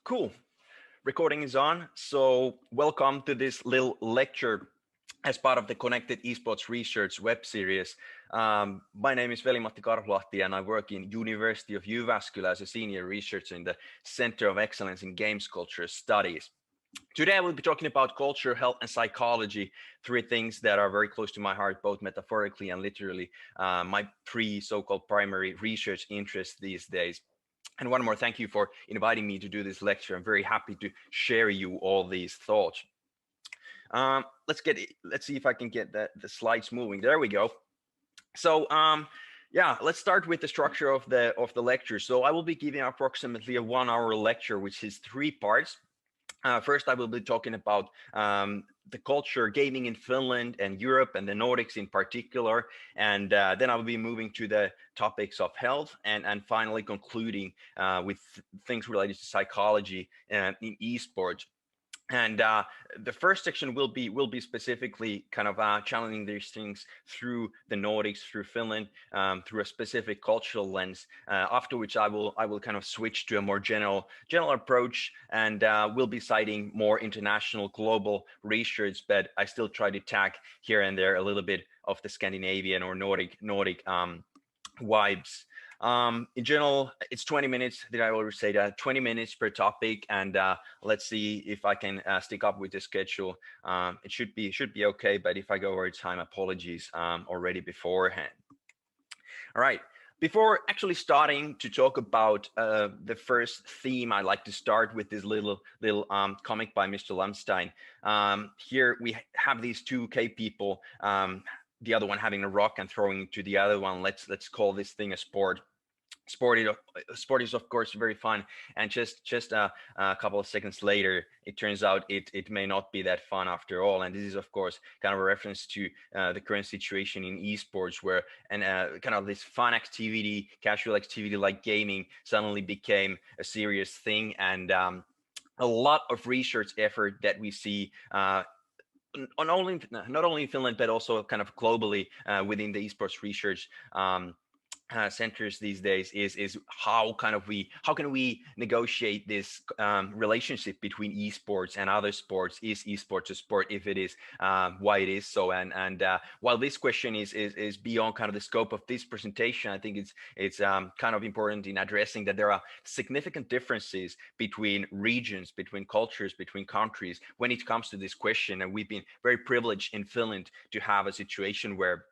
Cool. Recording is on. So, welcome to this little lecture as part of the Connected Esports Research web series. My name is Veli-Matti Karhulahti, and I work in University of Jyväskylä as a senior researcher in the Center of Excellence in Games Culture Studies. Today, I will be talking about culture, health, and psychology, three things that are very close to my heart, both metaphorically and literally, my three so-called primary research interests these days. And one more, thank you for inviting me to do this lecture. I'm very happy to share you all these thoughts. Let's see if I can get the slides moving. There we go. So yeah, let's start with the structure of the lecture. So I will be giving approximately a 1 hour lecture, which is 3 parts. First, I will be talking about the culture, gaming in Finland and Europe and the Nordics in particular. And then I will be moving to the topics of health and finally concluding with things related to psychology in esports. And the first section will be specifically kind of challenging these things through the Nordics, through Finland, through a specific cultural lens. After which I will kind of switch to a more general approach, and we'll be citing more international, global research. But I still try to tag here and there a little bit of the Scandinavian or Nordic vibes. In general, it's 20 minutes. Did I already say that? 20 minutes per topic, and let's see if I can stick up with the schedule. It should be okay, but if I go over time, apologies already beforehand. All right. Before actually starting to talk about the first theme, I'd like to start with this little comic by Mr. Lumstein. Here we have these two cave people. The other one having a rock and throwing it to the other one. Let's call this thing a sport. Sport is of course very fun, and just a couple of seconds later, it turns out it may not be that fun after all. And this is of course kind of a reference to the current situation in esports, where kind of this fun activity, casual activity like gaming suddenly became a serious thing, and a lot of research effort that we see. Not only in Finland, but also kind of globally within the esports research centers these days is how can we negotiate this relationship between esports and other sports? Is esports a sport? If it is, why it is so? And while this question is beyond kind of the scope of this presentation, I think it's kind of important in addressing that there are significant differences between regions, between cultures, between countries when it comes to this question. And we've been very privileged in Finland to have a situation where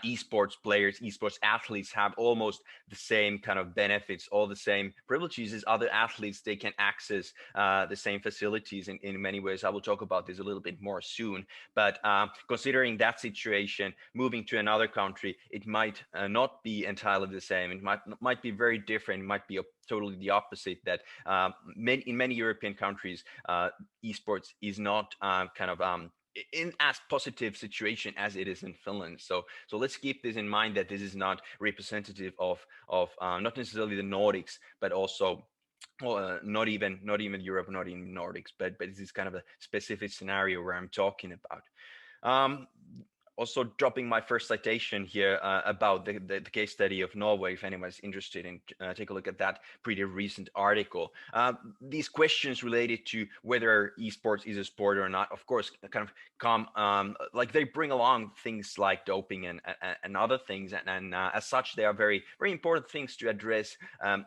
esports players, esports athletes have almost the same kind of benefits, all the same privileges as other athletes. They can access the same facilities in many ways. I will talk about this a little bit more soon. But considering that situation, moving to another country, it might not be entirely the same. It might be very different. It might be totally the opposite. That in many European countries, esports is not kind of in as positive situation as it is in Finland. So let's keep this in mind, that this is not representative of not necessarily the Nordics, but also not even Europe, not even Nordics, but this is kind of a specific scenario where I'm talking about. Also dropping my first citation here about the case study of Norway, if anyone's interested in take a look at that pretty recent article. These questions related to whether esports is a sport or not, of course, kind of come like they bring along things like doping and other things, and as such, they are very, very important things to address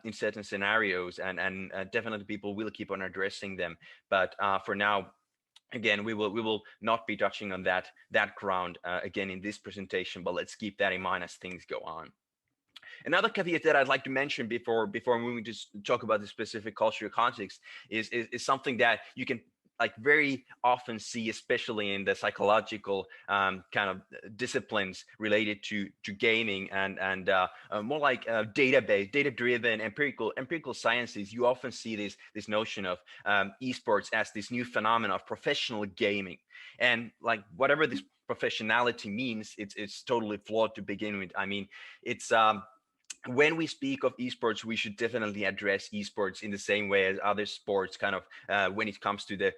in certain scenarios, and definitely people will keep on addressing them. But for now, again, we will not be touching on that ground again in this presentation, but let's keep that in mind as things go on. Another caveat that I'd like to mention before moving to talk about the specific cultural context is something that you can like very often see, especially in the psychological kind of disciplines related to gaming and more like data-driven empirical sciences. You often see this notion of esports as this new phenomenon of professional gaming, and like whatever this professionality means, it's totally flawed to begin with. I mean, it's when we speak of esports, we should definitely address esports in the same way as other sports. Kind of when it comes to the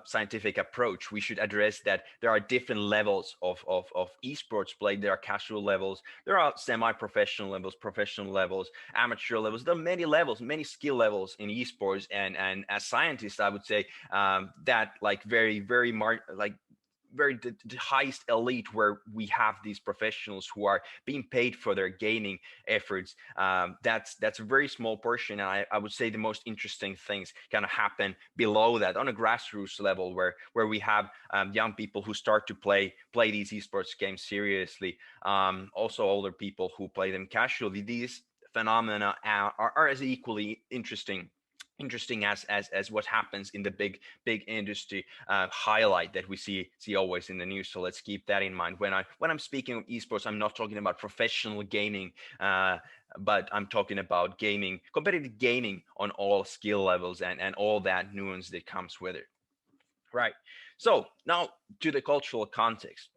scientific approach, we should address that there are different levels of esports play. There are casual levels, there are semi-professional levels, professional levels, amateur levels. There are many levels, many skill levels in esports. And as scientists, I would say that like like very the highest elite, where we have these professionals who are being paid for their gaming efforts. That's a very small portion, and I would say the most interesting things kind of happen below that, on a grassroots level, where we have young people who start to play these esports games seriously. Also older people who play them casually. These phenomena are as equally interesting as what happens in the big industry highlight that we see always in the news. So let's keep that in mind when I'm speaking of esports. I'm not talking about professional gaming, but I'm talking about gaming, competitive gaming on all skill levels, and all that nuance that comes with it. Right. So now to the cultural context.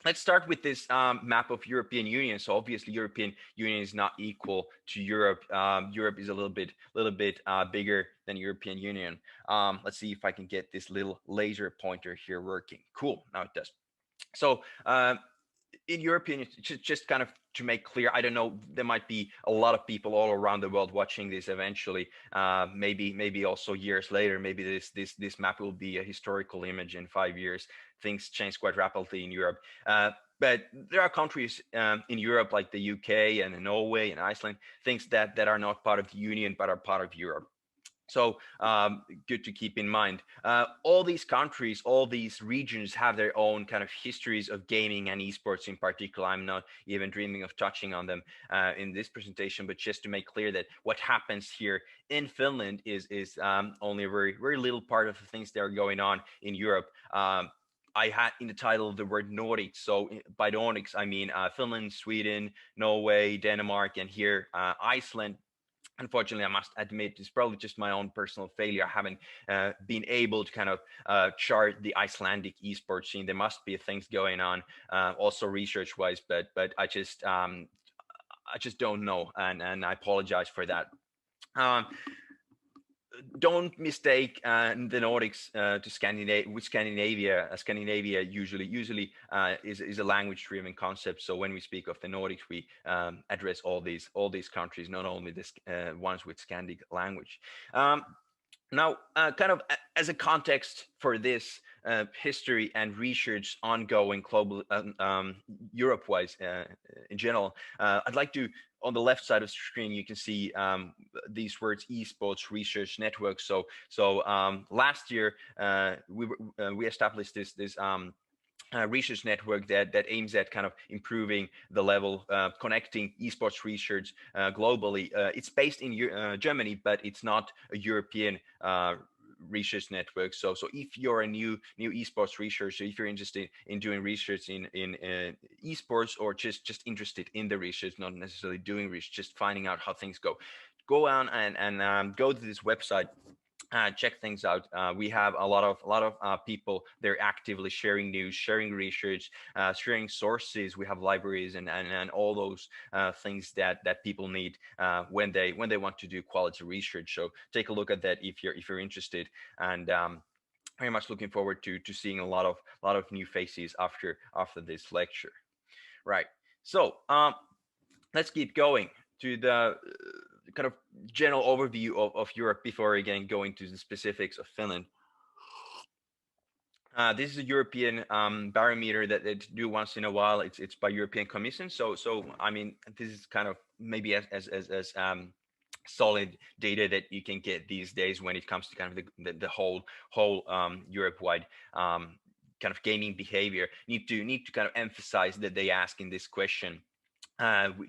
Let's start with this map of European Union. So obviously, European Union is not equal to Europe. Europe is a little bit bigger than European Union. Let's see if I can get this little laser pointer here working. Cool. Now it does. So in European, just kind of to make clear, I don't know, there might be a lot of people all around the world watching this eventually. Maybe also years later, maybe this map will be a historical image in 5 years. Things change quite rapidly in Europe. But there are countries in Europe like the UK and Norway and Iceland, things that are not part of the Union but are part of Europe. So good to keep in mind. All these countries, all these regions have their own kind of histories of gaming and esports in particular. I'm not even dreaming of touching on them in this presentation, but just to make clear that what happens here in Finland is only a very little part of the things that are going on in Europe. I had in the title the word Nordics. So by Nordics, I mean Finland, Sweden, Norway, Denmark, and here Iceland. Unfortunately, I must admit, it's probably just my own personal failure. I haven't been able to kind of chart the Icelandic esports scene. There must be things going on, also research-wise, but I just don't know, and I apologize for that. Um, don't mistake the Nordics to Scandinavia. With Scandinavia, Scandinavia usually is a language-driven concept. So when we speak of the Nordics, we address all these countries, not only the ones with Scandic language. Now, kind of as a context for this history and research ongoing global, Europe-wise in general, I'd like to, on the left side of the screen, you can see these words: esports research network. So last year we established this research network that aims at kind of improving the level, connecting esports research globally. It's based in Germany, but it's not a European research network. So if you're a new esports researcher, if you're interested in doing research in esports, or just interested in the research, not necessarily doing research, just finding out how things go on and go to this website. Check things out. We have a lot of people. They're actively sharing news, sharing research, sharing sources. We have libraries and all those things that people need when they want to do quality research. So take a look at that if you're interested. And very much looking forward to seeing a lot of new faces after this lecture. Right. So let's keep going to the kind of general overview of Europe before again going to the specifics of Finland. This is a European barometer that they do once in a while. It's by European Commission. So I mean, this is kind of maybe as solid data that you can get these days when it comes to kind of the whole Europe-wide kind of gaming behavior. Need to kind of emphasize that they ask in this question,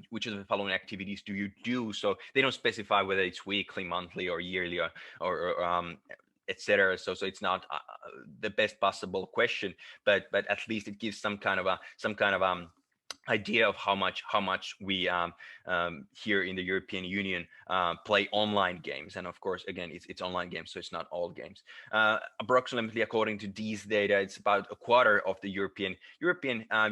which of the following activities do you do? So they don't specify whether it's weekly, monthly, or yearly, or etc. So it's not the best possible question, but at least it gives some kind of idea of how much we here in the European Union play online games. And of course, again, it's online games, so it's not all games. Approximately, according to these data, it's about a quarter of the European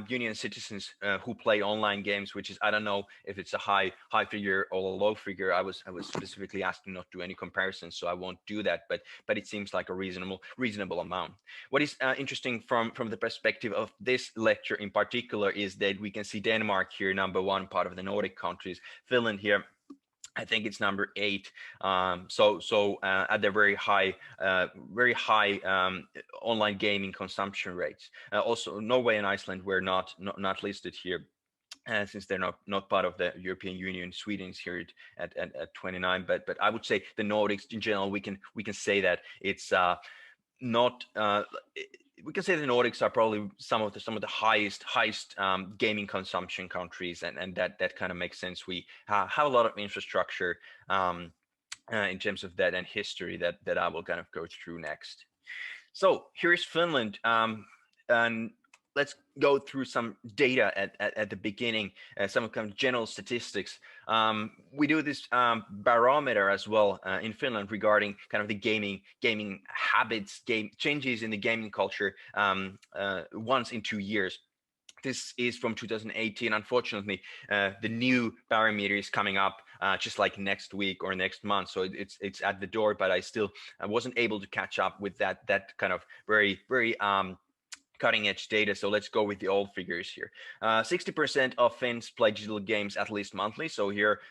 Union citizens who play online games, which is, I don't know if it's a high figure or a low figure. I was specifically asking not to do any comparisons, so I won't do that. But it seems like a reasonable amount. What is interesting from the perspective of this lecture in particular is that we can see Denmark here, number one, part of the Nordic countries. Finland here, I think it's number 8. So at the very high online gaming consumption rates. Also, Norway and Iceland were not listed here. Since they're not part of the European Union. Sweden's here at 29, but I would say the Nordics in general, we can say that it's not we can say the Nordics are probably some of the highest gaming consumption countries, and that kind of makes sense. We have a lot of infrastructure in terms of that and history that I will kind of go through next. So here's Finland, and let's go through some data at the beginning, some kind of general statistics. We do this barometer as well in Finland regarding kind of the gaming habits, game changes in the gaming culture once in 2 years. This is from 2018. Unfortunately, the new barometer is coming up just like next week or next month, so it's at the door. But I wasn't able to catch up with that kind of very cutting edge data. So let's go with the old figures here. 60% of Finns play digital games at least monthly. So here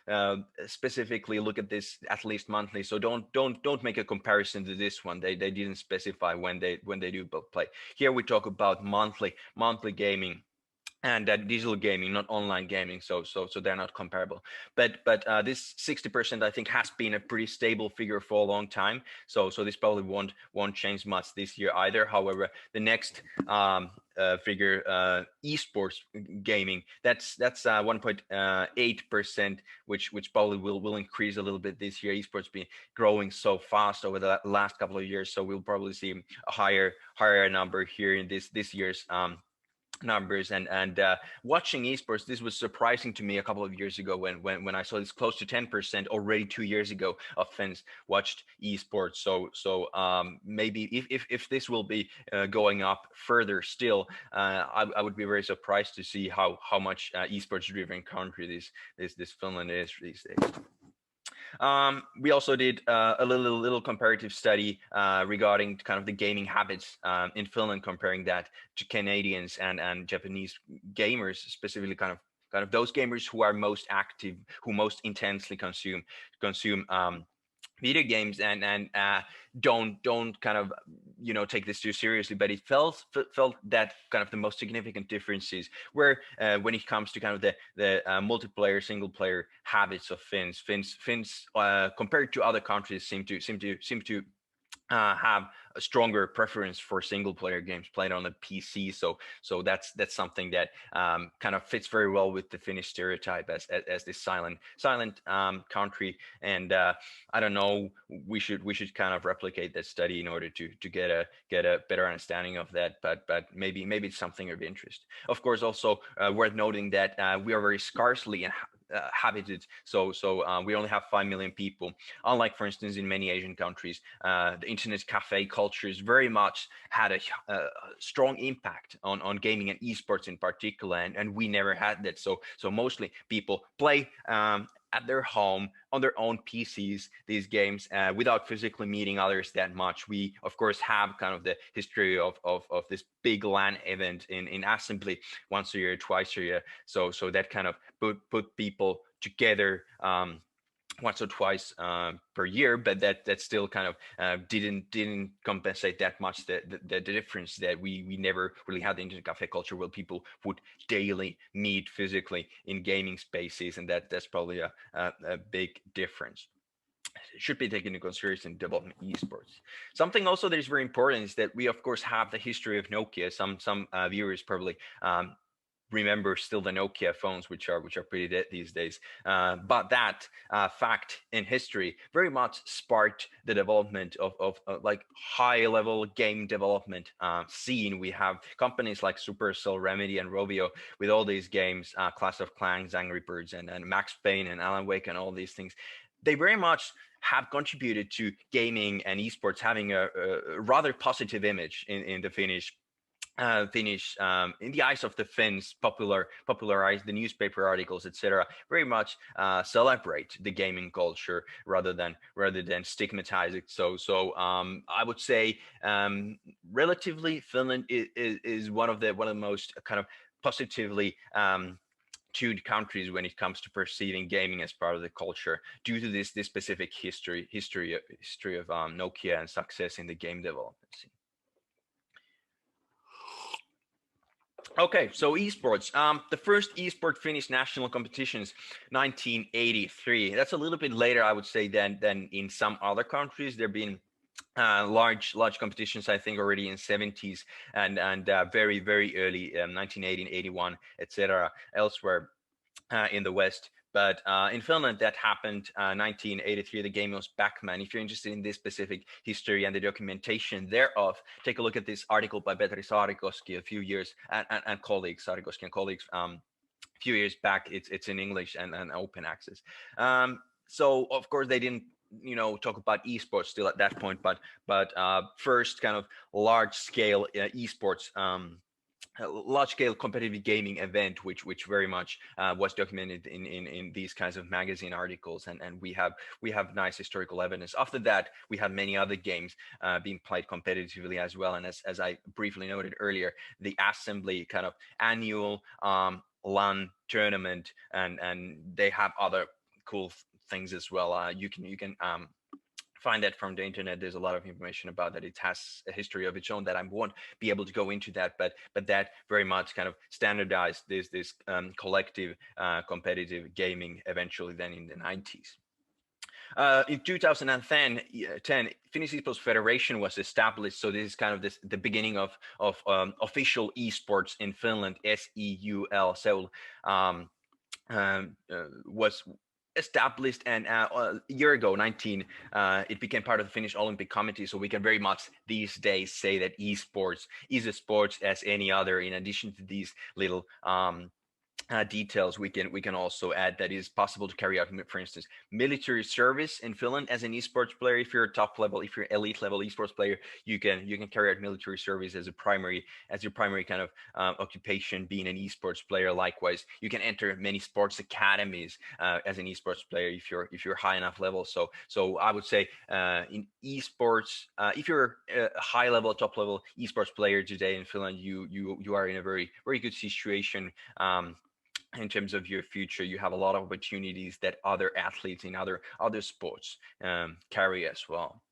specifically look at this at least monthly. So don't make a comparison to this one. They didn't specify when they do play. Here we talk about monthly gaming. And digital gaming, not online gaming, so they're not comparable. But this 60% I think has been a pretty stable figure for a long time. So this probably won't change much this year either. However, the next figure, esports gaming, that's 1.8%, which probably will increase a little bit this year. Esports been growing so fast over the last couple of years, so we'll probably see a higher number here in this year's numbers. And watching esports, this was surprising to me a couple of years ago when I saw this close to 10% already 2 years ago of Finns watched esports. So maybe if this will be going up further still, I would be very surprised to see how much esports driven country this Finland is these days. We also did a little comparative study regarding kind of the gaming habits in Finland, comparing that to Canadians and Japanese gamers, specifically kind of those gamers who are most active, who most intensely consume video games and don't kind of take this too seriously. But it felt that kind of the most significant differences were when it comes to kind of the multiplayer single player habits of Finns compared to other countries seem to have a stronger preference for single player games played on a PC. So that's something that kind of fits very well with the Finnish stereotype as this silent country. And I don't know, we should kind of replicate that study in order to get a better understanding of that. But maybe it's something of interest. Of course, also worth noting that we are very scarcely habited. So we only have 5 million people. Unlike, for instance, in many Asian countries, the internet cafe cultures very much had a strong impact on gaming and esports in particular, and we never had that. So mostly people play at their home on their own PCs these games without physically meeting others that much. We of course have kind of the history of this big LAN event in assembly once a year, twice a year. So that kind of put people together once or twice per year, but that still kind of didn't compensate that much the difference that we never really had the internet cafe culture where people would daily meet physically in gaming spaces, and that's probably a big difference. It should be taken into consideration in developing esports. Something also that is very important is that we of course have the history of Nokia. Some viewers probably remember still the Nokia phones, which are pretty dead these days. But that fact in history very much sparked the development of like high level game development scene. We have companies like Supercell, Remedy, and Rovio with all these games, Clash of Clans, Angry Birds, and Max Payne and Alan Wake and all these things. They very much have contributed to gaming and esports having a rather positive image in the Finnish, in the eyes of the Finns, popularize the newspaper articles, etc. Very much celebrate the gaming culture rather than stigmatize it. So I would say relatively Finland is one of the most kind of positively tuned countries when it comes to perceiving gaming as part of the culture due to this specific history of Nokia and success in the game development scene. Okay, so esports. The first esport Finnish national competitions, 1983. That's a little bit later, I would say, than in some other countries. There've been large competitions, I think, already in 70s and very early 1980, 81, etc. Elsewhere in the West. But in Finland, that happened 1983. The game was Backman. If you're interested in this specific history and the documentation thereof, take a look at this article by Petri Saarikoski a few years and colleagues, Saarikoski and colleagues, a few years back. It's in English and open access. So of course they didn't talk about esports still at that point, but first kind of large scale esports. A large-scale competitive gaming event, which very much was documented in these kinds of magazine articles, and we have nice historical evidence. After that, we have many other games being played competitively as well. And as I briefly noted earlier, the assembly kind of annual LAN tournament, and they have other cool things as well. You can find that from the internet. There's a lot of information about that. It has a history of its own that I won't be able to go into that, but that very much kind of standardized this collective competitive gaming eventually then in the 90s. In 2010, Finnish Esports Federation was established. So this is kind of the beginning of official esports in Finland. SEUL, Seoul, was established, and a year ago, it became part of the Finnish Olympic Committee. So we can very much these days say that esports is a sport as any other. In addition to these little details, we can also add that it is possible to carry out, for instance, military service in Finland as an esports player. If you're a top level, if you're elite level esports player, you can carry out military service as your primary kind of occupation, being an esports player. Likewise, you can enter many sports academies as an esports player if you're high enough level. So I would say in esports, if you're a high level, top level esports player today in Finland, you are in a very good situation. In terms of your future, you have a lot of opportunities that other athletes in other sports carry as well.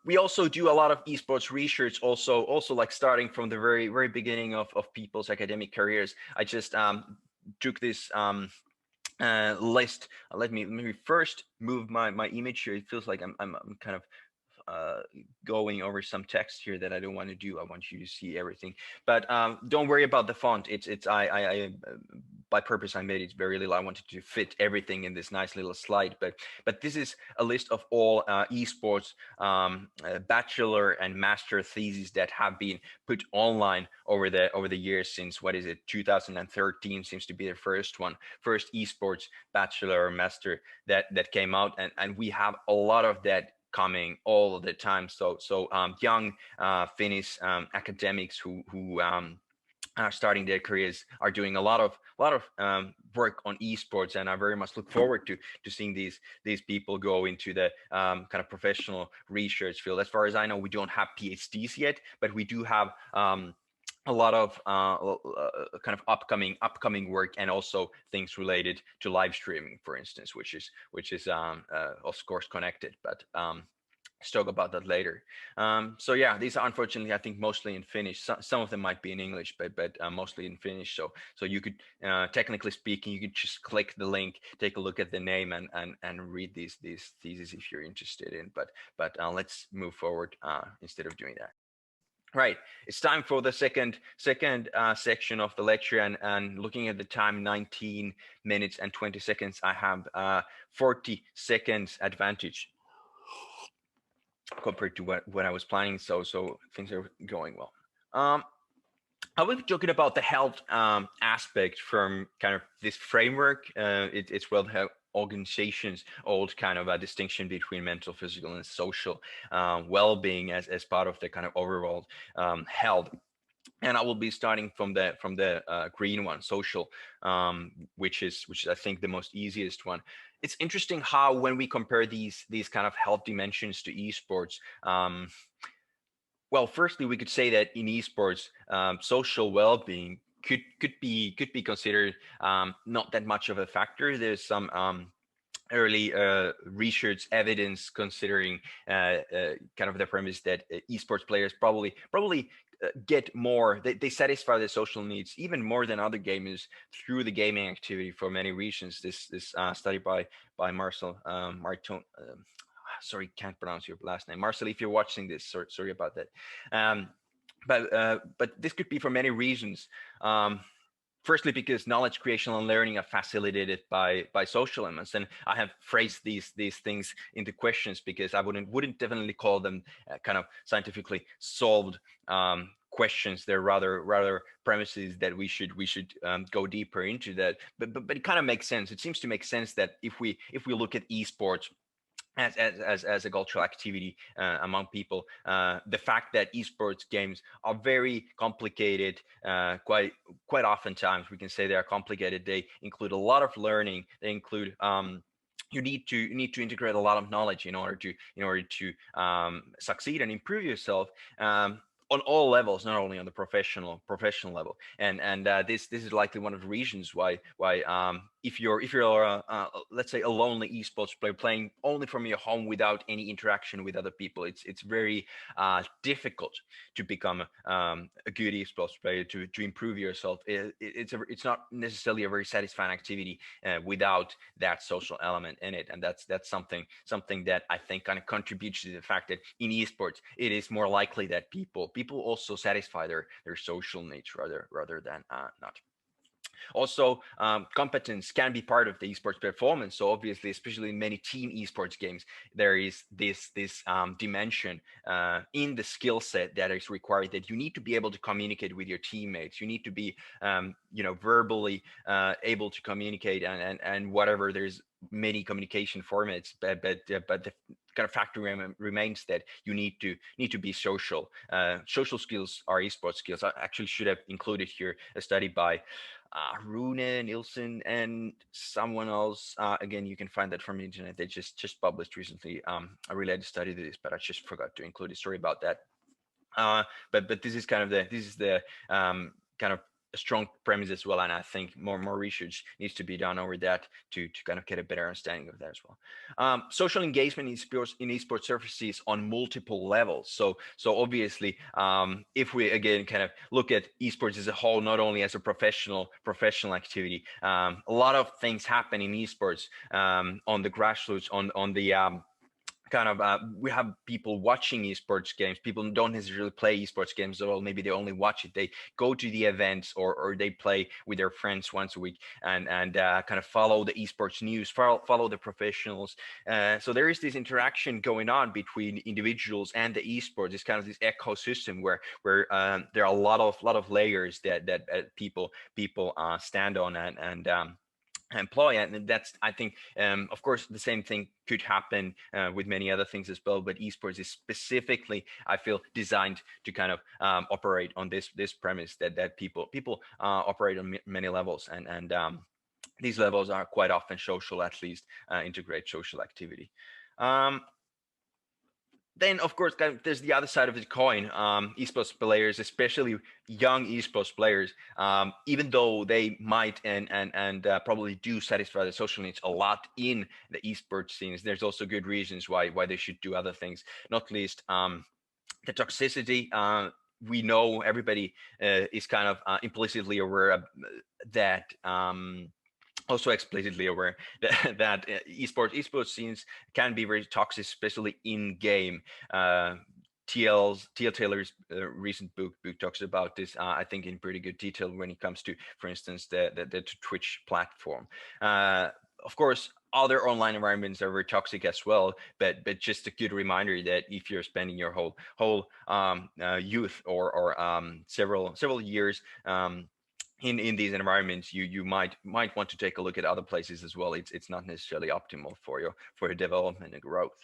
We also do a lot of esports research, also like starting from the very beginning of people's academic careers. I just took this list. Let me first move my image here. It feels like I'm kind of going over some text here that I don't want to do. I want you to see everything, but don't worry about the font. It's I by purpose I made it very little. I wanted to fit everything in this nice little slide, but this is a list of all esports bachelor and master theses that have been put online over the years since 2013 seems to be the first esports bachelor or master that came out, and we have a lot of that coming all the time. So young Finnish academics who are starting their careers are doing a lot of work on esports, and I very much look forward to seeing these people go into the kind of professional research field. As far as I know, we don't have PhDs yet, but we do have a lot of kind of upcoming work, and also things related to live streaming, for instance, which is of course connected, but let's talk about that later. So yeah, these are unfortunately, I think, mostly in Finnish. Some of them might be in English, but mostly in Finnish. So you could, technically speaking, you could just click the link, take a look at the name, and read these theses if you're interested in. But let's move forward instead of doing that. Right. It's time for the second section of the lecture, and looking at the time, 19 minutes and 20 seconds. I have 40 seconds advantage compared to what I was planning. So things are going well. I was talking about the health aspect from kind of this framework. It's World Health Organization's old kind of a distinction between mental, physical, and social well-being as part of the kind of overall health. And I will be starting from the green one, social, which is I think the most easiest one. It's interesting how when we compare these kind of health dimensions to esports. Well, firstly, we could say that in esports, social well-being could be considered not that much of a factor. There's some early research evidence considering kind of the premise that esports players probably get more. They satisfy their social needs even more than other gamers through the gaming activity for many reasons. This study by Marcel Marton. Sorry, can't pronounce your last name, Marcel. If you're watching this, sorry about that. Um, but this could be for many reasons. Firstly, because knowledge creation and learning are facilitated by social elements, and I have phrased these things into questions because I wouldn't definitely call them kind of scientifically solved questions. They're rather premises that we should go deeper into that. But it kind of makes sense. It seems to make sense that if we look at esports as a cultural activity among people. The fact that esports games are very complicated, quite oftentimes we can say they are complicated. They include a lot of learning. They include you need to integrate a lot of knowledge in order to succeed and improve yourself. On all levels, not only on the professional level, and this is likely one of the reasons why if you're let's say a lonely esports player playing only from your home without any interaction with other people, it's very difficult to become a good esports player, to improve yourself. It's not necessarily a very satisfying activity without that social element in it, and that's something that I think kind of contributes to the fact that in esports it is more likely that people also satisfy their social needs rather than not. Also, competence can be part of the esports performance. So obviously, especially in many team esports games, there is this dimension in the skill set that is required, that you need to be able to communicate with your teammates. You need to be verbally able to communicate, and whatever. There's many communication formats, but the kind of factor remains that you need to be social. Social skills are esports skills. I actually should have included here a study by Rune Nielsen and someone else. Again, you can find that from the internet. They just published recently a related study to this, but I just forgot to include a story about that. But this is the kind of a strong premise as well, and I think more research needs to be done over that to kind of get a better understanding of that as well. Social engagement in esports surfaces on multiple levels. So obviously, if we again kind of look at esports as a whole, not only as a professional activity, a lot of things happen in esports on the grassroots, on the kind of we have people watching esports games. People don't necessarily play esports games at all. Maybe they only watch it. They go to the events, or they play with their friends once a week, and kind of follow the esports news, follow the professionals. So there is this interaction going on between individuals and the esports. It's kind of this ecosystem where there are a lot of layers that people stand on and employ, and that's, I think, of course the same thing could happen with many other things as well, but esports is specifically, I feel, designed to kind of operate on this premise that people operate on many levels, and these levels are quite often social, at least integrate social activity. Then of course there's the other side of the coin. Esports players, especially young esports players, even though they might and probably do satisfy the social needs a lot in the esports scenes, there's also good reasons why they should do other things, not least the toxicity. We know everybody is kind of implicitly aware of that, also explicitly aware that esports scenes can be very toxic, especially in game. TL Taylor's recent book talks about this, I think, in pretty good detail when it comes to, for instance, the Twitch platform. Of course, other online environments are very toxic as well, but just a good reminder that if you're spending your whole youth or several years in these environments, you might want to take a look at other places as well. It's not necessarily optimal for your development and growth.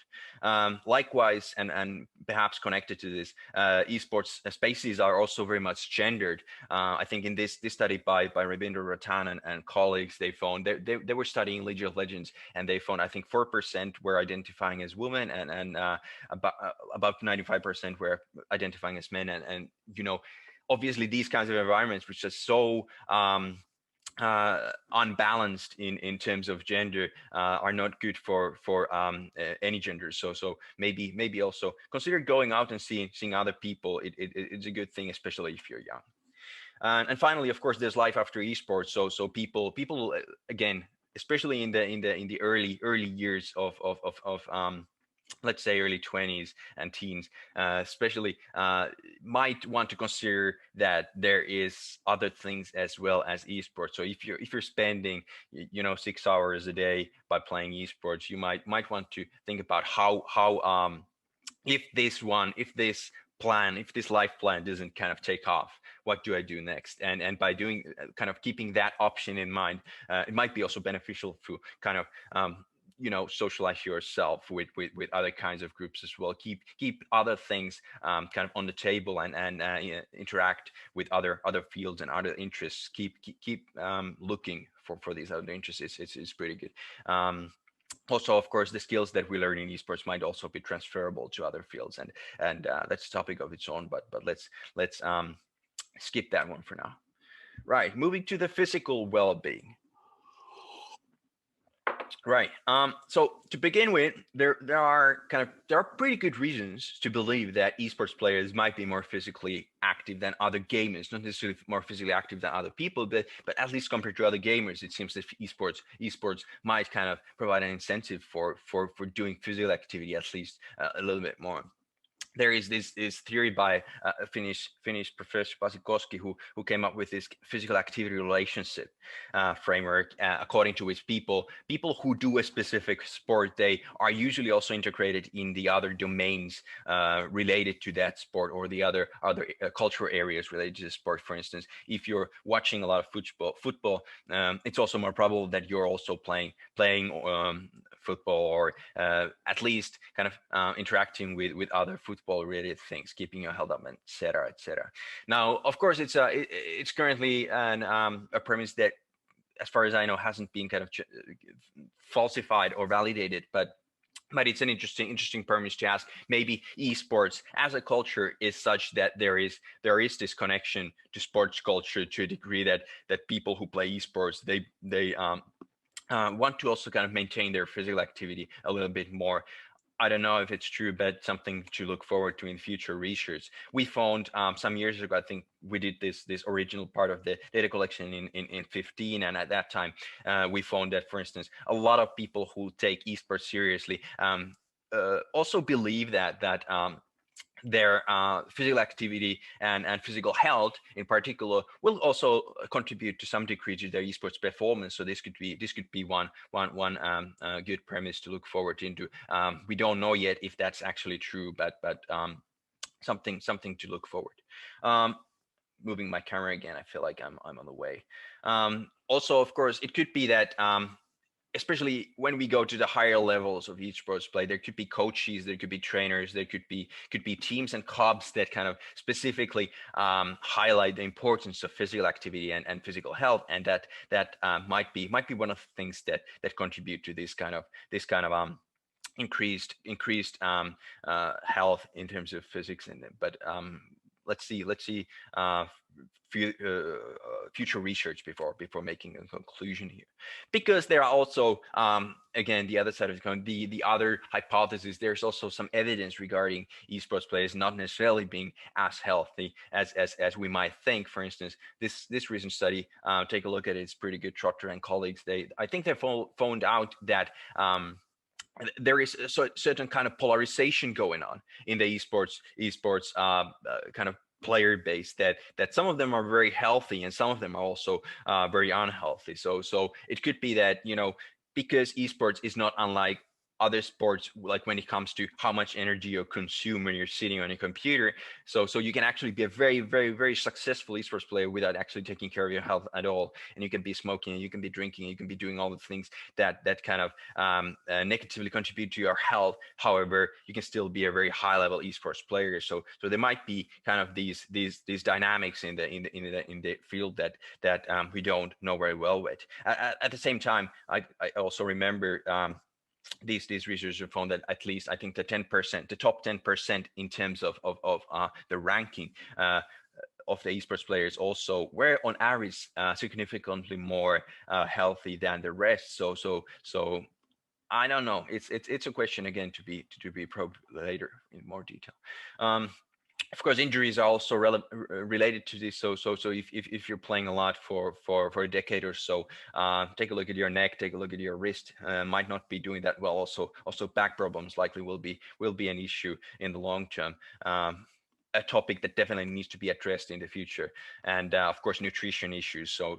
Likewise, and perhaps connected to this, esports spaces are also very much gendered. I think in this study by Rabindra Ratan and colleagues, they found they were studying League of Legends, and they found, I think, 4% were identifying as women, and about 95% were identifying as men, and obviously these kinds of environments which are so unbalanced in terms of gender are not good for any gender. So maybe also consider going out and seeing other people. It's a good thing, especially if you're young. And finally, of course, there's life after esports. So people again, especially in the early years of let's say early 20s and teens, especially, might want to consider that there is other things as well as esports. So if you're spending 6 hours a day by playing esports, you might want to think about how if this life plan doesn't kind of take off, what do I do next? And by doing kind of keeping that option in mind, it might be also beneficial to kind of socialize yourself with other kinds of groups as well. Keep other things kind of on the table, and interact with other fields and other interests. Keep looking for these other interests. It's pretty good. Also, of course, the skills that we learn in esports might also be transferable to other fields, and that's a topic of its own. But let's skip that one for now. Right, moving to the physical well-being. Right. So to begin with, there are pretty good reasons to believe that esports players might be more physically active than other gamers. Not necessarily more physically active than other people, but at least compared to other gamers, it seems that esports might kind of provide an incentive for doing physical activity at least a little bit more. There is this theory by a Finnish professor, Pasi Koski, who came up with this physical activity relationship framework, according to which people who do a specific sport, they are usually also integrated in the other domains related to that sport, or the other cultural areas related to the sport. For instance, if you're watching a lot of football, it's also more probable that you're also playing football, or at least kind of interacting with other football related things, keeping your health up, and etc. Now, of course, it's currently a premise that, as far as I know, hasn't been kind of falsified or validated, but it's an interesting premise to ask. Maybe esports as a culture is such that there is this connection to sports culture to a degree that people who play esports, they want to also kind of maintain their physical activity a little bit more. I don't know if it's true, but something to look forward to in future research. We found some years ago, I think we did this original part of the data collection in 15, and at that time we found that, for instance, a lot of people who take esports seriously also believe that their physical activity and physical health in particular will also contribute to some degree to their esports performance. So this could be one good premise to look forward into. We don't know yet if that's actually true, but something to look forward. Moving my camera again, I feel like I'm on the way. Also, of course, it could be that especially when we go to the higher levels of esports play, there could be coaches, there could be trainers, there could be teams and clubs that kind of specifically highlight the importance of physical activity and physical health, and that might be one of the things that contribute to this kind of increased health in terms of physics in them. But let's see future research before making a conclusion here, because there are also again, the other side of the coin, the other hypothesis. There's also some evidence regarding esports players not necessarily being as healthy as we might think. For instance, this recent study, take a look at it, it's pretty good. Trotter and colleagues, I think they found out that there is a certain kind of polarization going on in the esports kind of player base, that some of them are very healthy and some of them are also very unhealthy. So it could be that, because esports is not unlike other sports, like when it comes to how much energy you consume when you're sitting on a computer. So you can actually be a very, very, very successful esports player without actually taking care of your health at all. And you can be smoking, and you can be drinking, and you can be doing all the things that kind of negatively contribute to your health. However, you can still be a very high level esports player. So there might be kind of these dynamics in the field that we don't know very well with. At the same time, I also remember. These researchers have found that at least, I think, the top 10% in terms of the ranking of the esports players also were on average significantly more healthy than the rest. So I don't know. It's a question again to be probed later in more detail. Of course, injuries are also related to this. So if you're playing a lot for a decade or so, take a look at your neck, take a look at your wrist. Might not be doing that well. Also back problems likely will be an issue in the long term. A topic that definitely needs to be addressed in the future, and of course nutrition issues. So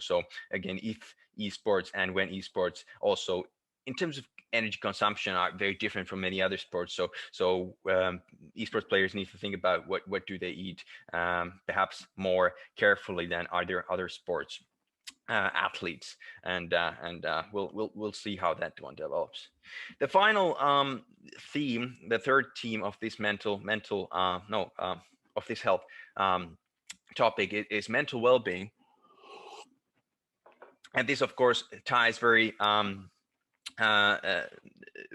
again, if esports and when esports also in terms of energy consumption are very different from many other sports. So esports players need to think about what do they eat, perhaps more carefully than other sports athletes, and we'll see how that one develops. The final theme, the third theme of this of this health topic is mental well-being, and this of course ties very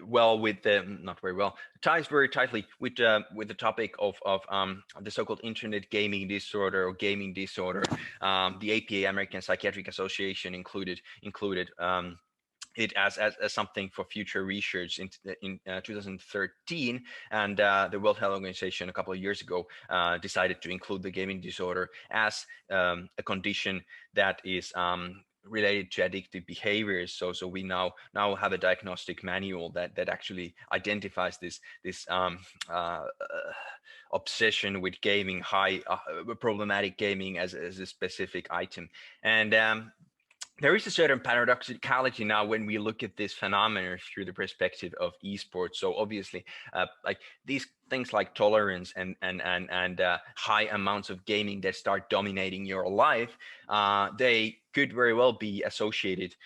well with not very well, ties very tightly with the topic of the so-called internet gaming disorder or gaming disorder. The APA, American Psychiatric Association, included it as something for future research in 2013, and the World Health Organization a couple of years ago decided to include the gaming disorder as a condition that is related to addictive behaviors. So we now have a diagnostic manual that actually identifies this obsession with gaming, high problematic gaming as a specific item. And there is a certain paradoxicality now when we look at this phenomenon through the perspective of esports. So obviously, like these things like tolerance and high amounts of gaming that start dominating your life, they could very well be associated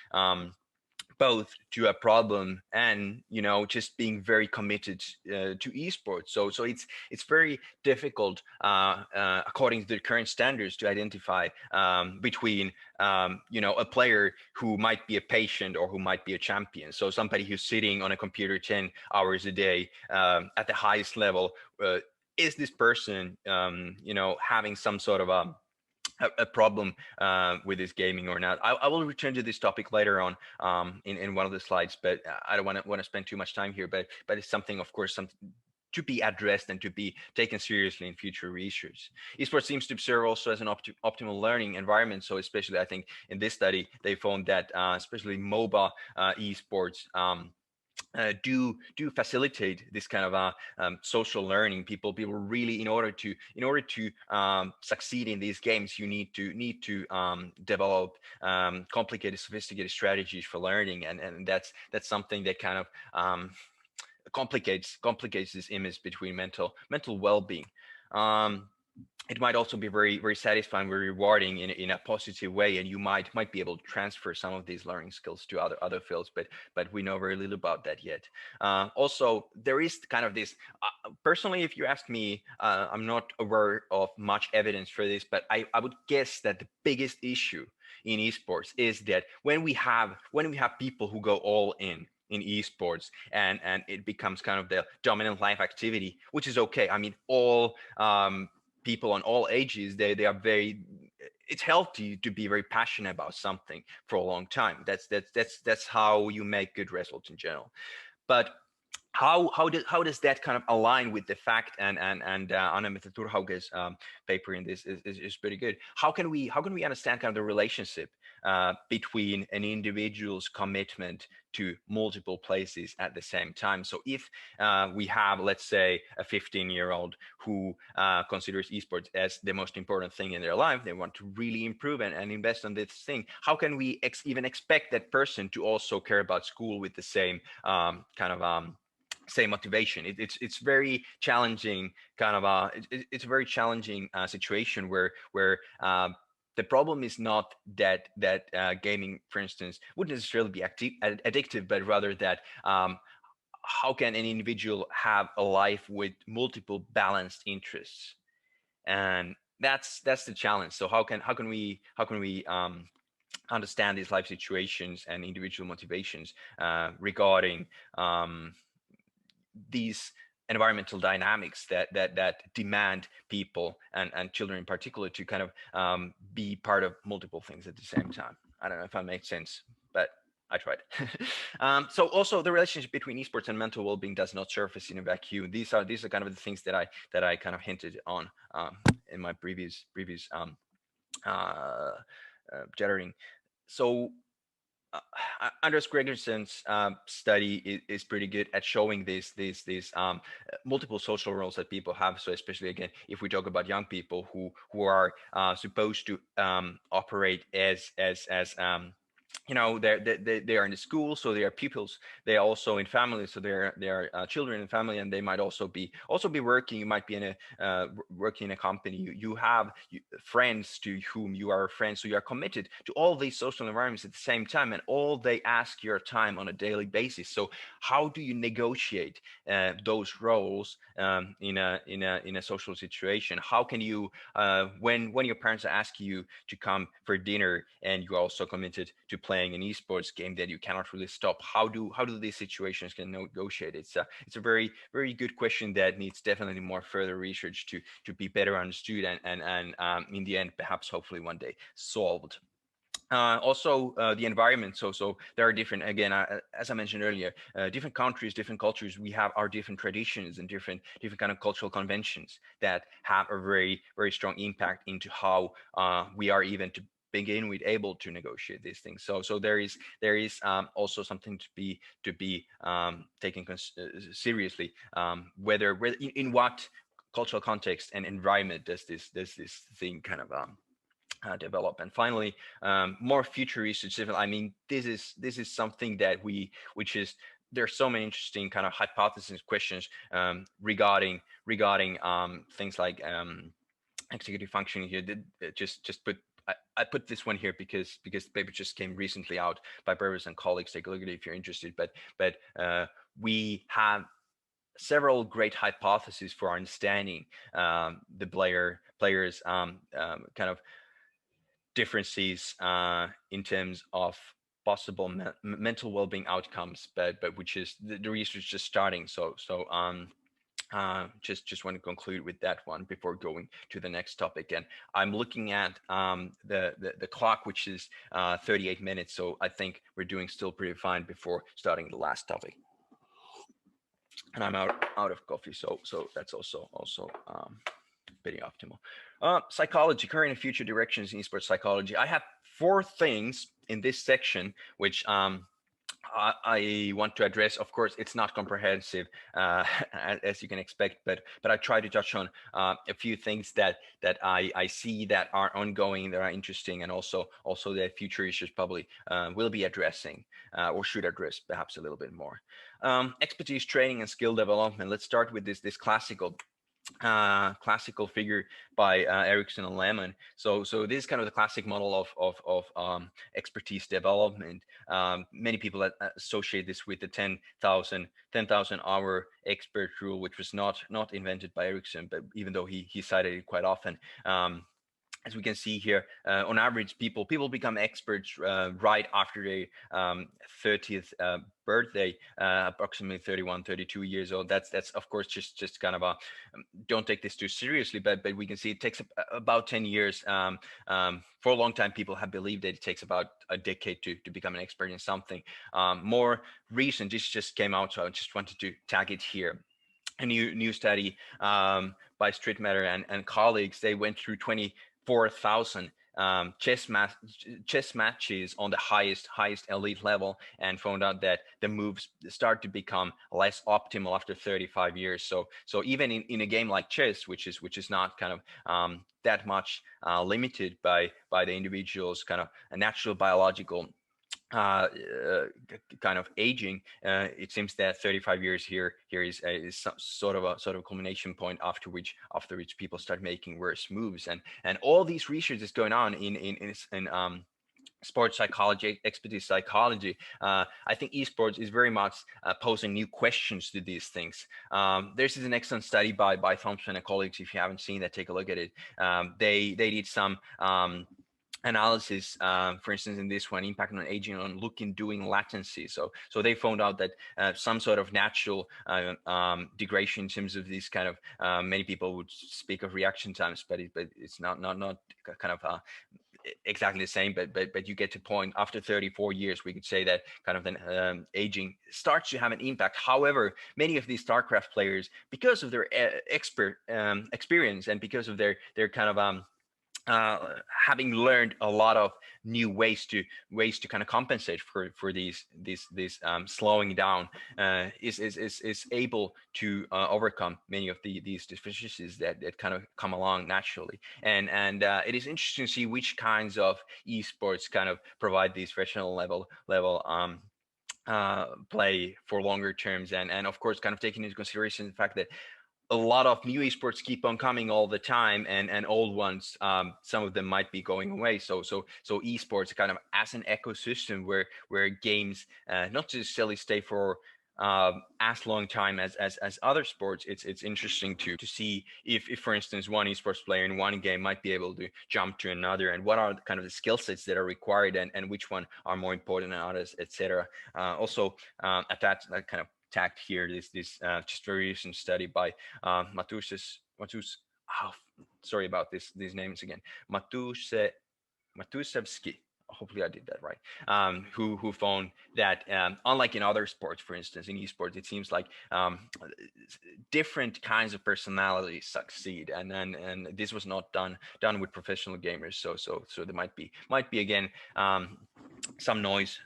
both to a problem and just being very committed to esports. So it's very difficult according to the current standards to identify between a player who might be a patient or who might be a champion. So somebody who's sitting on a computer 10 hours a day at the highest level, is this person having some sort of a problem with this gaming or not? I will return to this topic later on in one of the slides, but I don't want to spend too much time here. But it's something, of course, to be addressed and to be taken seriously in future research. Esports seems to serve also as an optimal learning environment. So especially, I think in this study, they found that especially MOBA esports. Do facilitate this kind of social learning. People really, in order to succeed in these games, you need to develop complicated, sophisticated strategies for learning, and that's something that kind of complicates this image between mental well-being. It might also be very, very satisfying, very rewarding in a positive way, and you might be able to transfer some of these learning skills to other fields, but we know very little about that yet. Also, there is kind of this. Personally, if you ask me, I'm not aware of much evidence for this, but I would guess that the biggest issue in esports is that when we have people who go all in esports, and it becomes kind of the dominant life activity, which is okay. I mean, all people on all ages, they are very, it's healthy to be very passionate about something for a long time. That's how you make good results in general. But how does that kind of align with the fact, and Anne-Mette Turhauge's paper in this is pretty good. How can we understand kind of the relationship between an individual's commitment to multiple places at the same time? So if we have, let's say, a 15-year-old who considers esports as the most important thing in their life, they want to really improve and invest on this thing. How can we even expect that person to also care about school with the same kind of same motivation? It's very challenging kind of it's a very challenging situation where the problem is not that gaming, for instance, wouldn't necessarily be addictive, but rather that how can an individual have a life with multiple balanced interests? And that's the challenge. So how can we understand these life situations and individual motivations regarding these environmental dynamics that demand people and children in particular to kind of be part of multiple things at the same time. I don't know if that makes sense, but I tried. So also the relationship between esports and mental well-being does not surface in a vacuum. These are kind of the things that I kind of hinted on in my previous uh, jattering. So Anders Gregerson's study is pretty good at showing these multiple social roles that people have. So especially again, if we talk about young people who are supposed to operate as they are in the school, so they are pupils. They are also in family, so they are children in family, and they might also be working. You might be in working in a company. You have friends to whom you are friends, so you are committed to all these social environments at the same time, and all they ask your time on a daily basis. So how do you negotiate those roles in a social situation? How can you when your parents ask you to come for dinner and you're also committed to playing an esports game that you cannot really stop, how do these situations get negotiated? It's a very good question that needs definitely more further research to be better understood and in the end perhaps hopefully one day solved. Also the environment. So there are different, again, as I mentioned earlier, different countries, different cultures. We have our different traditions and different kind of cultural conventions that have a very strong impact into how we are even to begin with able to negotiate these things. So there is also something to be taken seriously, whether in what cultural context and environment does this thing kind of develop. And finally, more future research. I mean, this is something that which is, there's so many interesting kind of hypotheses, questions regarding things like executive functioning here. Just put I put this one here because the paper just came recently out by Burris and colleagues. Take a look at it if you're interested. But we have several great hypotheses for understanding the players kind of differences in terms of possible mental well-being outcomes, but which is the research just starting. Just want to conclude with that one before going to the next topic. And I'm looking at the clock, which is 38 minutes. So I think we're doing still pretty fine before starting the last topic. And I'm out of coffee, so that's also pretty optimal. Psychology, current and future directions in esports psychology. I have 4 things in this section which I want to address. Of course, it's not comprehensive as you can expect, but I try to touch on a few things that I see that are ongoing, that are interesting, and also that future issues probably will be addressing or should address perhaps a little bit more. Expertise training and skill development. Let's start with this classical figure by Erickson and Lehman. So this is kind of the classic model of expertise development. Many people associate this with the 10,000 hour expert rule, which was not invented by Erickson, but even though he cited it quite often. as we can see here, on average, people become experts right after their 30th birthday, approximately 31, 32 years old. That's of course just kind of a don't take this too seriously, but we can see it takes about 10 years. For a long time, people have believed that it takes about a decade to become an expert in something. More recent, this just came out, so I just wanted to tag it here. A new study by Strittmatter and colleagues. They went through 24,000 chess matches on the highest elite level, and found out that the moves start to become less optimal after 35 years. So even in a game like chess, which is not kind of that much limited by the individual's kind of a natural biological kind of aging, it seems that 35 years here is sort of a culmination point after which people start making worse moves, and all these research is going on in sports psychology, expert psychology. I think esports is very much posing new questions to these things. This is an excellent study by Thompson and colleagues. If you haven't seen that, take a look at it. They did some analysis, for instance, in this one, impact on aging on looking doing latency. So they found out that some sort of natural degradation in terms of these kind of many people would speak of reaction times, but it's not kind of exactly the same, but you get to point after 34 years we could say that kind of then aging starts to have an impact. However, many of these StarCraft players, because of their experience and because of their kind of having learned a lot of new ways to kind of compensate for these slowing down, is able to overcome many of these deficiencies that kind of come along naturally. And it is interesting to see which kinds of esports kind of provide these professional level play for longer terms, and of course kind of taking into consideration the fact that a lot of new esports keep on coming all the time, and old ones, some of them might be going away. So esports kind of as an ecosystem where games not necessarily stay for as long time as other sports. It's interesting to see if for instance one esports player in one game might be able to jump to another, and what are kind of the skill sets that are required, and which one are more important than others, etc. Also attached kind of tagged here this just very recent study by Matus. Oh, sorry about these names again. Matusevsky. Hopefully I did that right. Who found that unlike in other sports, for instance, in esports, it seems like different kinds of personalities succeed, and this was not done with professional gamers. So there might be again some noise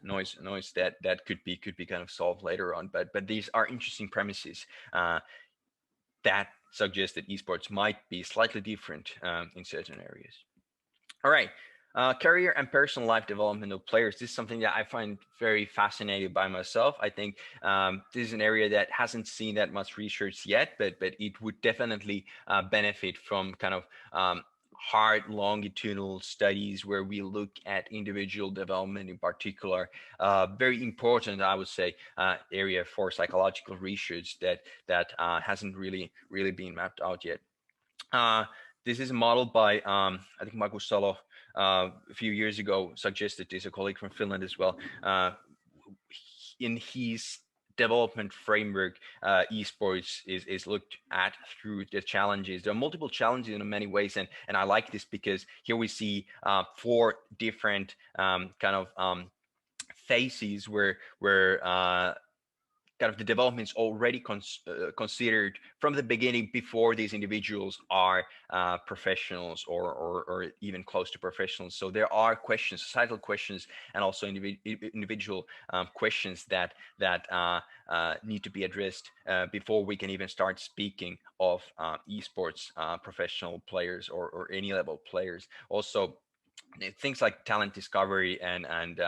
that could be kind of solved later on. But these are interesting premises that suggest that esports might be slightly different in certain areas. All right. Career and personal life development of players. This is something that I find very fascinating by myself. I think this is an area that hasn't seen that much research yet, but it would definitely benefit from kind of hard longitudinal studies where we look at individual development in particular. Very important, I would say, area for psychological research that hasn't really been mapped out yet. This is a model by I think Markus Salo a few years ago suggested this, a colleague from Finland as well. In his development framework, esports is looked at through the challenges. There are multiple challenges in many ways, and I like this because here we see 4 different kind of phases where kind of the development is already considered from the beginning before these individuals are professionals or even close to professionals. So there are questions, societal questions, and also individual questions that need to be addressed before we can even start speaking of esports professional players or any level players. Also, things like talent discovery and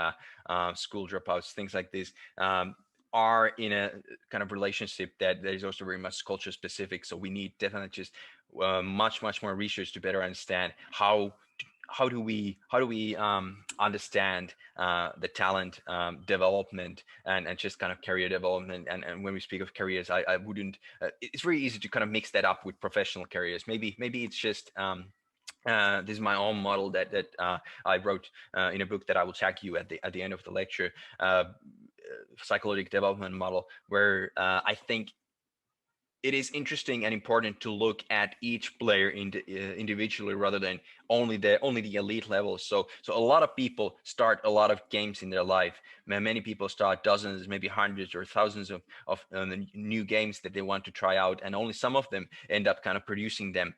school dropouts, things like this, are in a kind of relationship that is also very much culture specific. So we need definitely just much more research to better understand how do we understand the talent development and just kind of career development. And when we speak of careers, I wouldn't. It's very easy to kind of mix that up with professional careers. Maybe it's just This is my own model that I wrote in a book that I will tag you at the end of the lecture. Psychological development model, where I think it is interesting and important to look at each player individually rather than only the elite levels. So a lot of people start a lot of games in their life. Many people start dozens, maybe hundreds or thousands of new games that they want to try out, and only some of them end up kind of producing them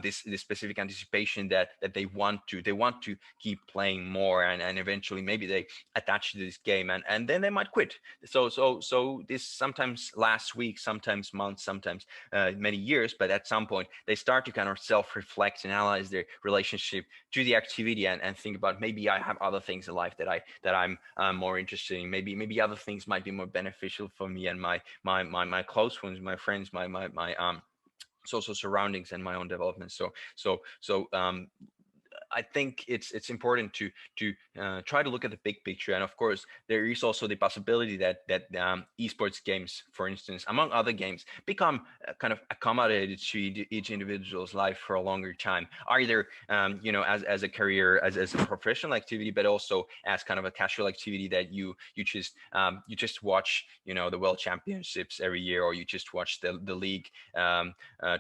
this specific anticipation that they want to keep playing more, and eventually maybe they attach to this game, and then they might quit. So this sometimes lasts weeks, sometimes months, sometimes many years, but at some point they start to kind of self-reflect and analyze their relationship to the activity, and think about, maybe I have other things in life that I'm more interested in. Maybe other things might be more beneficial for me and my close ones, my friends, my social surroundings, and my own development. So I think it's important to try to look at the big picture, and of course, there is also the possibility that esports games, for instance, among other games, become kind of accommodated to each individual's life for a longer time, either as a career, as a professional activity, but also as kind of a casual activity that you just watch the World Championships every year, or you just watch the league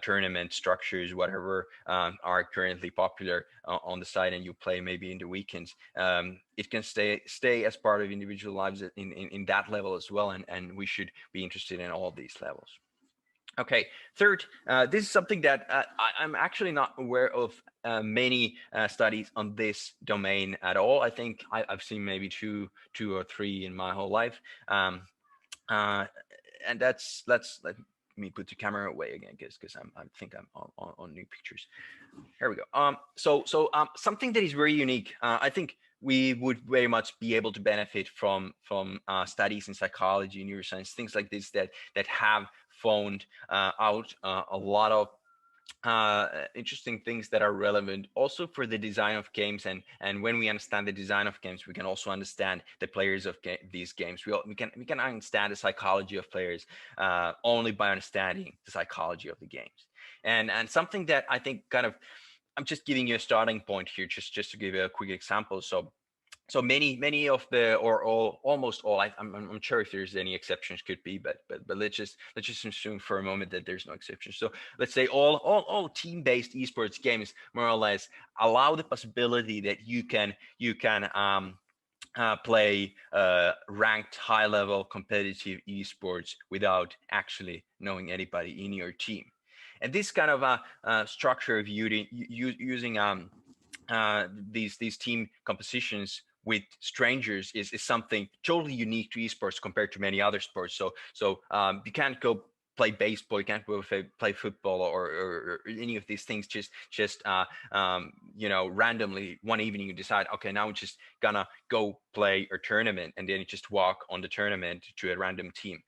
tournament structures, whatever are currently popular on the side, and you play maybe in the weekends. It can stay as part of individual lives in that level as well, and we should be interested in all these levels. Okay, third, this is something that I'm actually not aware of many studies on this domain at all. I think I've seen maybe two or three in my whole life, uh, and let me put the camera away again, because I think I'm on new pictures. Here we go. So something that is very unique. I think we would very much be able to benefit from studies in psychology, neuroscience, things like this that have found out a lot of interesting things that are relevant also for the design of games, and when we understand the design of games, we can also understand the players of these games. We can understand the psychology of players only by understanding the psychology of the games, and something that I think kind of, I'm just giving you a starting point here, just to give you a quick example. So many of the, or all, almost all, I'm sure if there's any exceptions could be, but let's just assume for a moment that there's no exceptions. So let's say all team-based esports games more or less allow the possibility that you can play ranked high-level competitive esports without actually knowing anybody in your team. And this kind of structure of using these team compositions with strangers is something totally unique to esports compared to many other sports. So you can't go play baseball, you can't go play football, or any of these things just randomly one evening you decide, okay, now we're just gonna go play a tournament, and then you just walk on the tournament to a random team.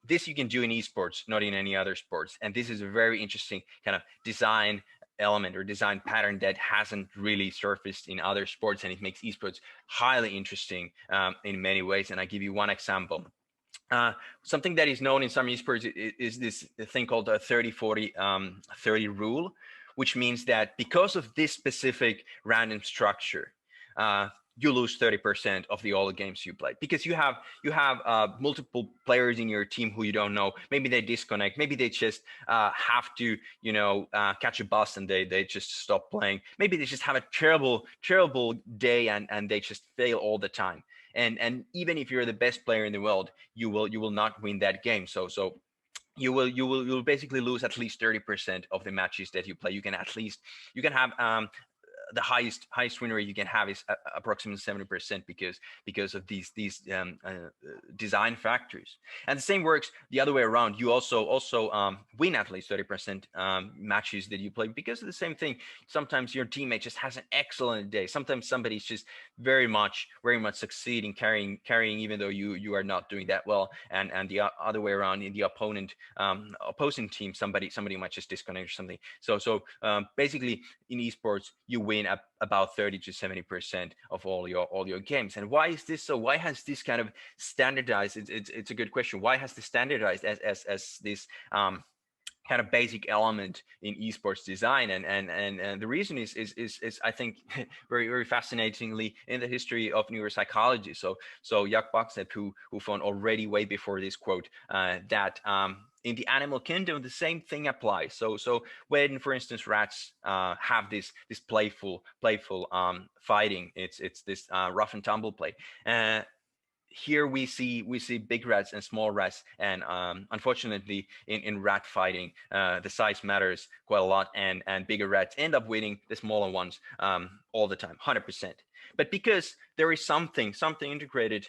This you can do in esports, not in any other sports. And this is a very interesting kind of design element or design pattern that hasn't really surfaced in other sports, and it makes esports highly interesting in many ways. And I give you one example. Something that is known in some esports is this thing called the 30-40-30 rule, which means that because of this specific random structure, you lose 30% of all the games you play, because you have multiple players in your team who you don't know. Maybe they disconnect. Maybe they just have to catch a bus, and they just stop playing. Maybe they just have a terrible day, and they just fail all the time. And even if you're the best player in the world, you will not win that game. So you'll basically lose at least 30% of the matches that you play. You can have the highest win rate you can have is approximately 70%, because of these design factors. And the same works the other way around. You also win at least 30% matches that you play, because of the same thing. Sometimes your teammate just has an excellent day. Sometimes somebody's just very much succeeding carrying even though you are not doing that well. And the other way around, in the opposing team, somebody might just disconnect or something. So basically in esports, you win about 30 to 70% of all your games. And why is this so? Why has this kind of standardized? It's a good question. Why has this standardized as this kind of basic element in esports design, and the reason is I think very fascinatingly in the history of neuropsychology. So Jack Boxnet, who found already way before this quote that in the animal kingdom the same thing applies. So when, for instance, rats have this playful fighting, it's this rough and tumble play. Here we see big rats and small rats, and unfortunately in rat fighting the size matters quite a lot, and bigger rats end up winning the smaller ones all the time, 100%. But because there is something integrated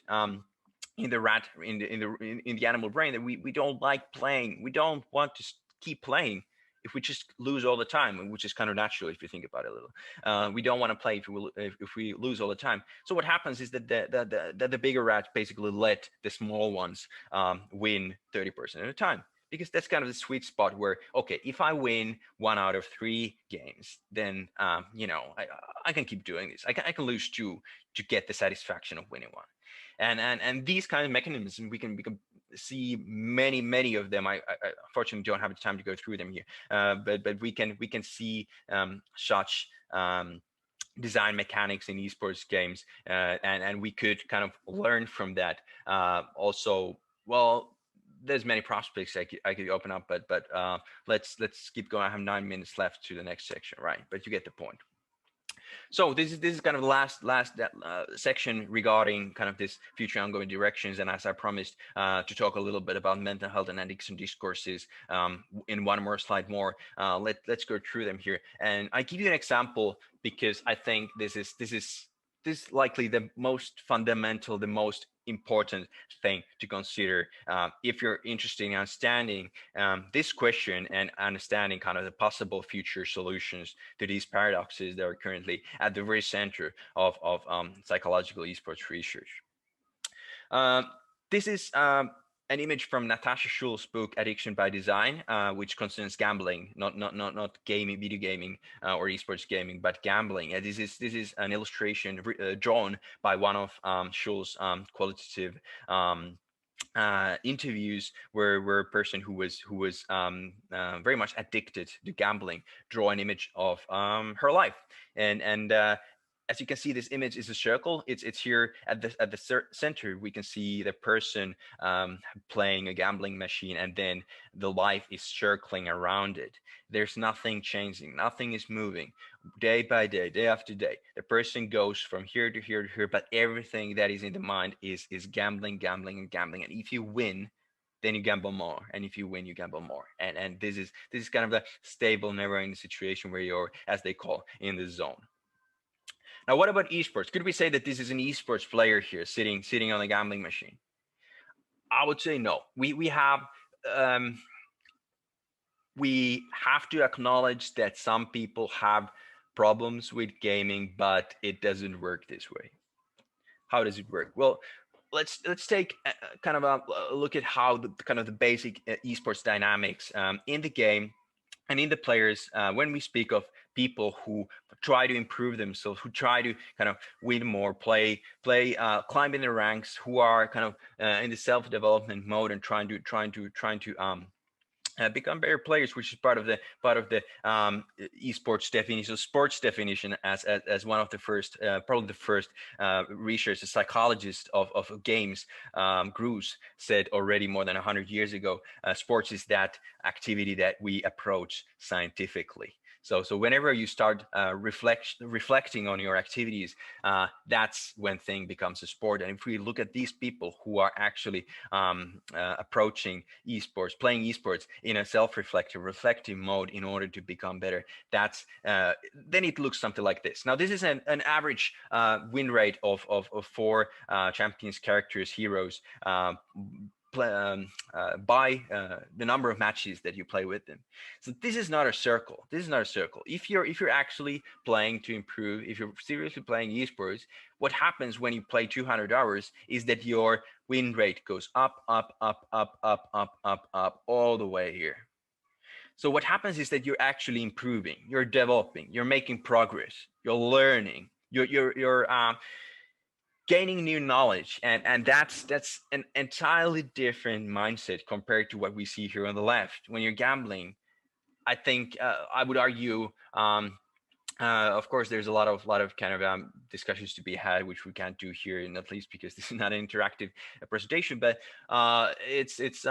in the rat, in the animal brain, that we don't like playing, we don't want to keep playing if we just lose all the time, which is kind of natural if you think about it a little. We don't want to play if we lose all the time. So what happens is that the bigger rats basically let the small ones win 30% of the time, because that's kind of the sweet spot where, okay, if I win 1 out of 3 games, then I can keep doing this. I can lose 2 to get the satisfaction of winning 1. And these kind of mechanisms we can see many of them. I unfortunately don't have the time to go through them here, but we can see such design mechanics in esports games, and we could kind of learn from that. Also, well, there's many prospects I could open up, but let's keep going. I have 9 minutes left to the next section, right? But you get the point. So this is kind of the last section regarding kind of this future ongoing directions. And as I promised, to talk a little bit about mental health and addiction discourses in one more slide more. Let's go through them here. And I give you an example because I think this is likely the most fundamental, the most important thing to consider if you're interested in understanding this question and understanding kind of the possible future solutions to these paradoxes that are currently at the very center of psychological esports research. This is an image from Natasha Schulz's book Addiction by Design, which concerns gambling, not gaming, video gaming or esports gaming, but gambling. And this is an illustration drawn by one of Schulz's qualitative interviews, where a person who was very much addicted to gambling draw an image of her life, and as you can see, this image is a circle. It's here at the center. We can see the person playing a gambling machine, and then the life is circling around it. There's nothing changing, nothing is moving. Day by day, day after day, the person goes from here to here to here, but everything that is in the mind is gambling. And if you win, then you gamble more, and if you win, you gamble more. And this is kind of the stable, never-ending situation where you're, as they call, in the zone. Now, what about esports? Could we say that this is an esports player here sitting on a gambling machine? I would say no. We have to acknowledge that some people have problems with gaming, but it doesn't work this way. How does it work? Well, let's take kind of a look at how the basic esports dynamics in the game and in the players, when we speak of people who try to improve themselves, who try to kind of win more, climb in the ranks, who are kind of in the self-development mode and trying to become better players, which is part of the esports definition, sports definition, as one of the first, probably the first research, a psychologist of games, Grusz, said already more than 100 years ago. Sports is that activity that we approach scientifically. So whenever you start reflecting on your activities, that's when thing becomes a sport. And if we look at these people who are actually approaching esports, playing esports in a reflective mode in order to become better, that's then it looks something like this. Now, this is an average win rate of 4 champions, characters, heroes, by the number of matches that you play with them. So this is not a circle. If you're actually playing to improve, if you're seriously playing esports, what happens when you play 200 hours is that your win rate goes up all the way here. So what happens is that you're actually improving, you're developing, you're making progress, you're learning, you're gaining new knowledge, and that's an entirely different mindset compared to what we see here on the left. When you're gambling, I think I would argue. Of course, there's a lot of kind of discussions to be had, which we can't do here, and at least because this is not an interactive presentation. But it's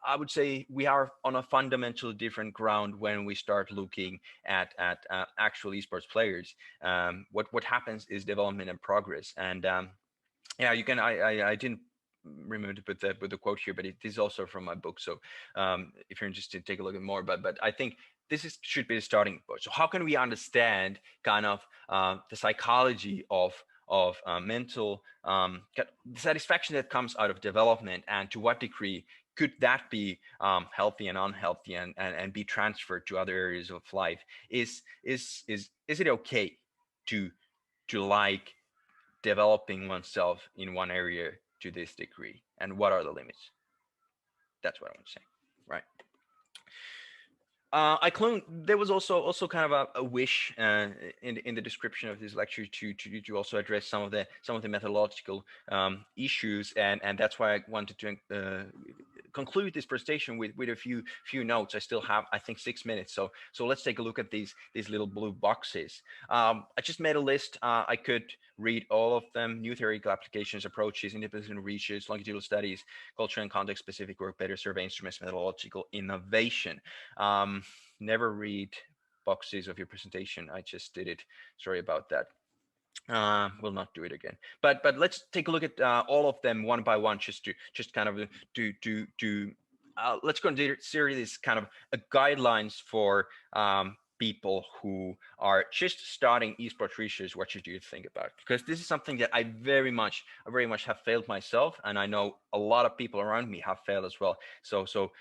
I would say we are on a fundamentally different ground when we start looking at actual esports players. What happens is development and progress, and yeah, you can. I didn't remember to put the quote here, but it is also from my book. So if you're interested, take a look at more. But I think this should be the starting point. So how can we understand kind of the psychology of mental satisfaction that comes out of development, and to what degree could that be healthy and unhealthy, and be transferred to other areas of life? Is it okay to like developing oneself in one area to this degree, and what are the limits? That's what I want to say, right? There was also kind of a wish in the description of this lecture to also address some of the methodological issues, and that's why I wanted to conclude this presentation with a few notes. I still have, I think, 6 minutes, so let's take a look at these little blue boxes. I just made a list. I could read all of them: new theoretical applications, approaches, independent research, longitudinal studies, culture and context specific work, better survey instruments, methodological innovation. Never read boxes of your presentation. I just did it. Sorry about that. We'll not do it again. But let's take a look at all of them one by one, just kind of let's consider this kind of guidelines for people who are just starting esports research. What should you think about? Because this is something that I very much have failed myself, and I know a lot of people around me have failed as well. So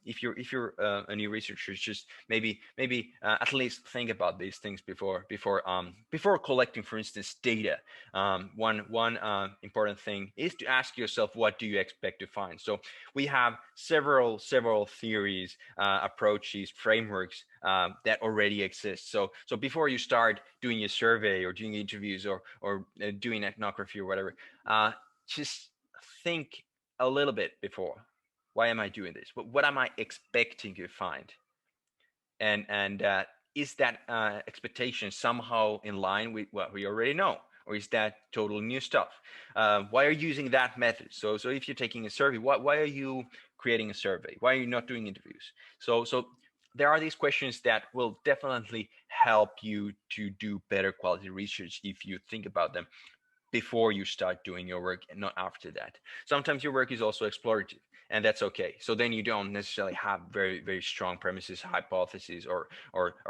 if you're a new researcher, just maybe at least think about these things before collecting, for instance, data. One important thing is to ask yourself, what do you expect to find? So we have several theories, approaches, frameworks that already exist. So before you start doing a survey or doing interviews or doing ethnography or whatever, just think a little bit before. Why am I doing this? What am I expecting to find? And is that expectation somehow in line with what we already know? Or is that totally new stuff? Why are you using that method? So if you're taking a survey, why are you creating a survey? Why are you not doing interviews? So there are these questions that will definitely help you to do better quality research if you think about them before you start doing your work and not after that. Sometimes your work is also explorative, and that's okay. So then you don't necessarily have very strong premises, hypotheses, or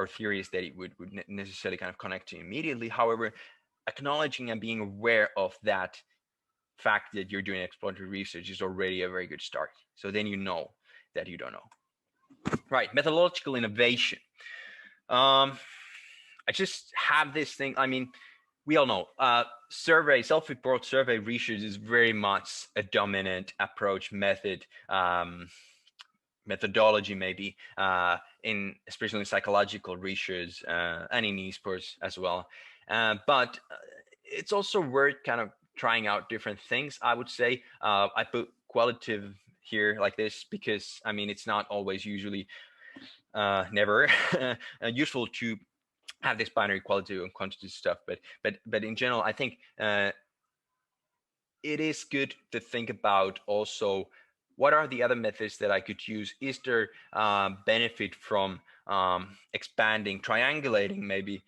theories that it would necessarily kind of connect to immediately. However, acknowledging and being aware of that fact that you're doing exploratory research is already a very good start. So then you know that you don't know. Right, methodological innovation. I just have this thing. I mean, we all know self-report survey research is very much a dominant approach, methodology maybe, especially in psychological research and in esports as well. But it's also worth kind of trying out different things. I would say I put qualitative here like this because I mean it's not always usually never useful to have this binary quality and quantity stuff, but in general, I think it is good to think about also what are the other methods that I could use. Is there benefit from expanding, triangulating maybe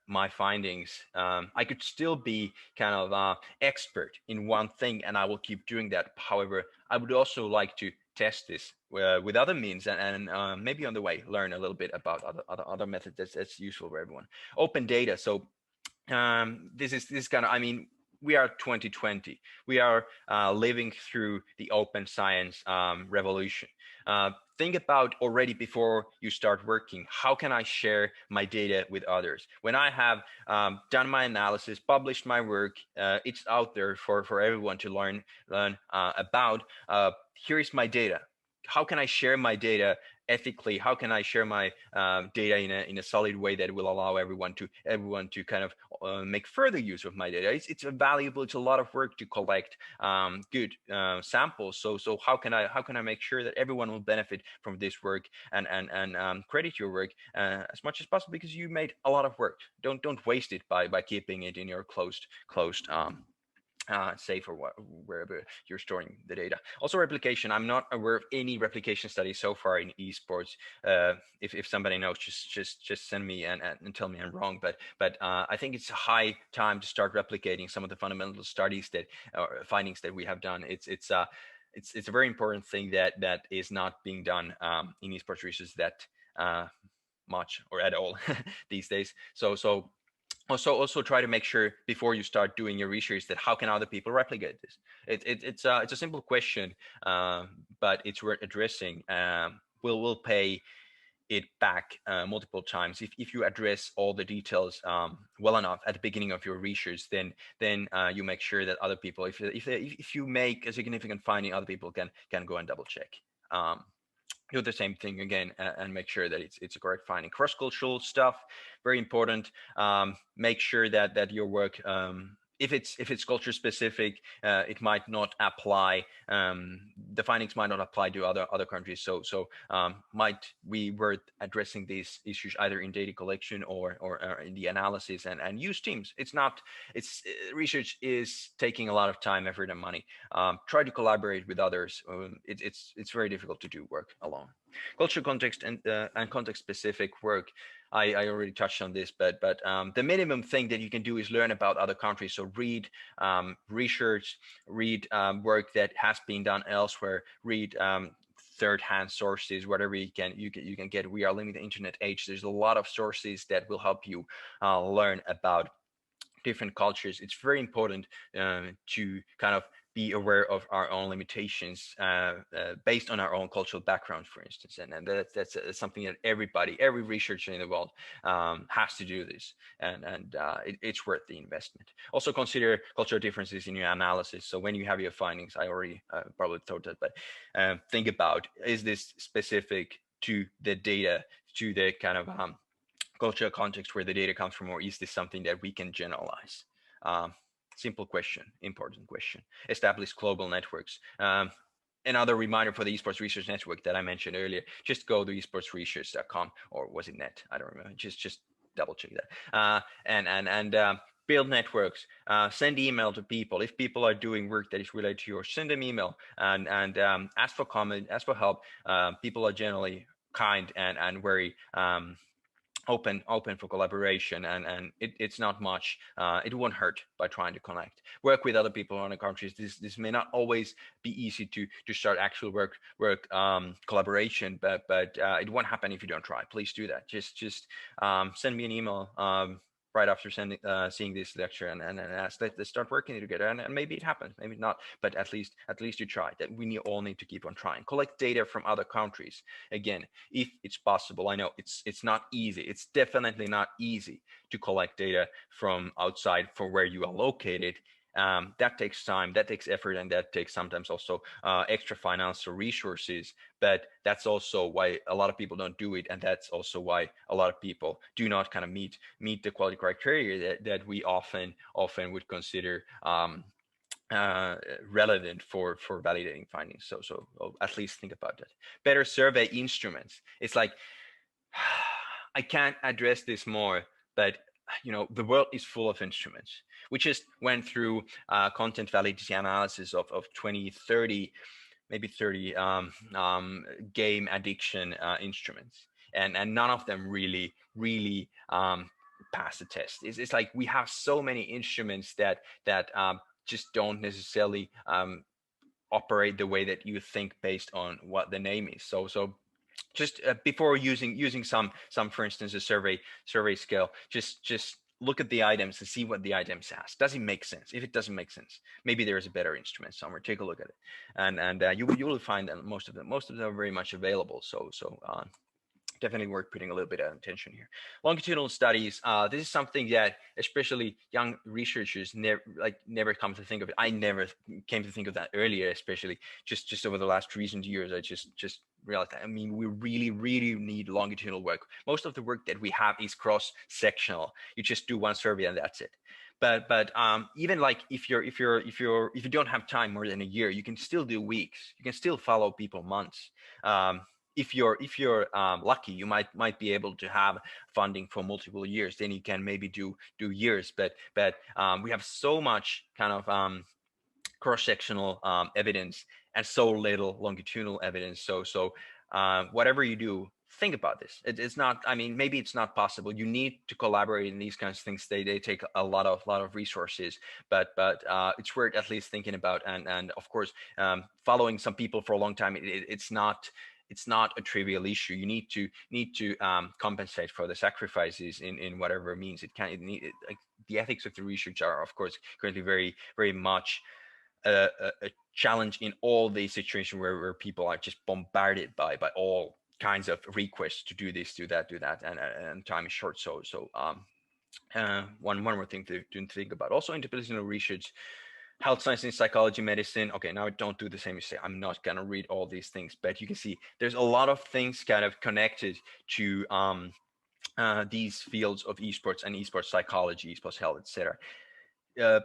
my findings? I could still be kind of expert in one thing, and I will keep doing that. However, I would also like to test this with other means, and maybe on the way learn a little bit about other methods that's useful for everyone. Open data. So this is kind of, I mean, we are 2020. We are living through the open science revolution. Think about already before you start working, how can I share my data with others? When I have done my analysis, published my work, it's out there for everyone to learn about. Here is my data. How can I share my data ethically? How can I share my data in a solid way that will allow everyone to kind of make further use of my data. It's valuable. It's a lot of work to collect good samples. So how can I make sure that everyone will benefit from this work and credit your work as much as possible, because you made a lot of work. Don't waste it by keeping it in your closed safe or wherever you're storing the data. Also, replication. I'm not aware of any replication studies so far in esports. If somebody knows, just send me and tell me I'm wrong. But I think it's a high time to start replicating some of the fundamental studies that or findings that we have done. It's a very important thing that is not being done in esports research that much or at all these days. So also try to make sure before you start doing your research that how can other people replicate this. It's a simple question, but it's worth addressing. We'll pay it back multiple times if you address all the details well enough at the beginning of your research. Then you make sure that other people, if you make a significant finding, other people can go and double check. Do the same thing again and make sure that it's a correct finding. Cross-cultural stuff, very important. Make sure that your work, if it's culture specific, it might not apply. The findings might not apply to other countries. So might we worth addressing these issues either in data collection or in the analysis and use teams. It's research is taking a lot of time, effort, and money. Try to collaborate with others. It's very difficult to do work alone. Culture, context, and context specific work. I already touched on this, but the minimum thing that you can do is learn about other countries. So read research, read work that has been done elsewhere, read third-hand sources, whatever you can get. We are living in the internet age. There's a lot of sources that will help you learn about different cultures. It's very important to kind of be aware of our own limitations based on our own cultural background, for instance. And that's something that every researcher in the world has to do this. And it's worth the investment. Also consider cultural differences in your analysis. So when you have your findings, I already probably thought that, but think about, is this specific to the data, to the kind of cultural context where the data comes from, or is this something that we can generalize? Simple question, important question. Establish global networks. Another reminder for the esports research network that I mentioned earlier, just go to esportsresearch.com, or was it net? I don't remember. Just double check that. And build networks. Send email to people. If people are doing work that is related to yours, send them email and ask for comment, ask for help. People are generally kind and very open for collaboration, and it's not much. It won't hurt by trying to connect, work with other people in other countries. This may not always be easy to start actual work collaboration, but it won't happen if you don't try. Please do that. Just send me an email right after seeing this lecture and ask, let's start working together, and maybe it happens, maybe not, but at least you try. That we all need to keep on trying. Collect data from other countries, again, if it's possible. I know it's not easy. It's definitely not easy to collect data from outside for where you are located. That takes time, that takes effort, and that takes sometimes also extra financial resources. But that's also why a lot of people don't do it, and that's also why a lot of people do not kind of meet the quality criteria that we often would consider relevant for validating findings. So at least think about that. Better survey instruments. It's like, I can't address this more, but the world is full of instruments. We just went through content validity analysis of 2030, maybe 30 game addiction instruments, and none of them really pass the test. It's like we have so many instruments that just don't necessarily operate the way that you think based on what the name is. So just before using some for instance a survey scale, just look at the items and see what the item says. Does it make sense? If it doesn't make sense, maybe there is a better instrument somewhere. Take a look at it, and you will find that most of them are very much available. So definitely worth putting a little bit of attention here. Longitudinal studies. This is something that especially young researchers never come to think of it. I never came to think of that earlier, especially just over the last recent years. I just reality. I mean, we really need longitudinal work. Most of the work that we have is cross-sectional. You just do one survey and that's it. But even like if you don't have time more than a year, you can still do weeks. You can still follow people months. Um, if you're lucky, you might be able to have funding for multiple years. Then you can maybe do years. But we have so much kind of cross-sectional evidence and so little longitudinal evidence. So whatever you do, think about this. It's not. I mean, maybe it's not possible. You need to collaborate in these kinds of things. They take a lot of resources, but it's worth at least thinking about. And of course, following some people for a long time, it's not a trivial issue. You need to compensate for the sacrifices in whatever means it can. Like the ethics of the research are, of course, currently very much a challenge in all these situations where people are just bombarded by all kinds of requests to do this, do that, and time is short. One more thing to think about. Also, interdisciplinary research, health sciences, psychology, medicine. Okay, now don't do the same mistake. I'm not gonna read all these things, but you can see there's a lot of things kind of connected to these fields of esports and esports psychology, esports health, etc. Uh,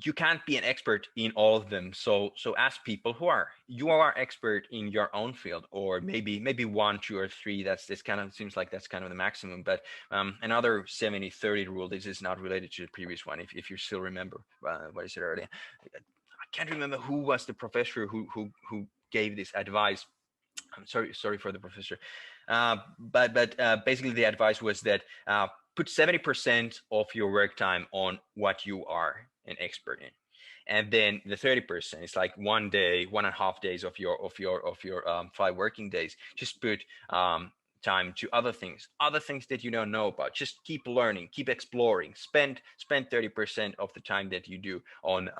you can't be an expert in all of them. So ask people who are. You are expert in your own field, or maybe one, two, or three. That's this kind of seems like that's kind of the maximum. But another 70-30 rule. This is not related to the previous one. If you still remember what I said earlier, I can't remember who was the professor who gave this advice. I'm sorry for the professor. But basically the advice was that put 70% of your work time on what you are an expert in, and then the 30% is like 1 day, 1.5 days of your 5 working days. Just put time to other things that you don't know about. Just keep learning, keep exploring. Spend 30% of the time that you do on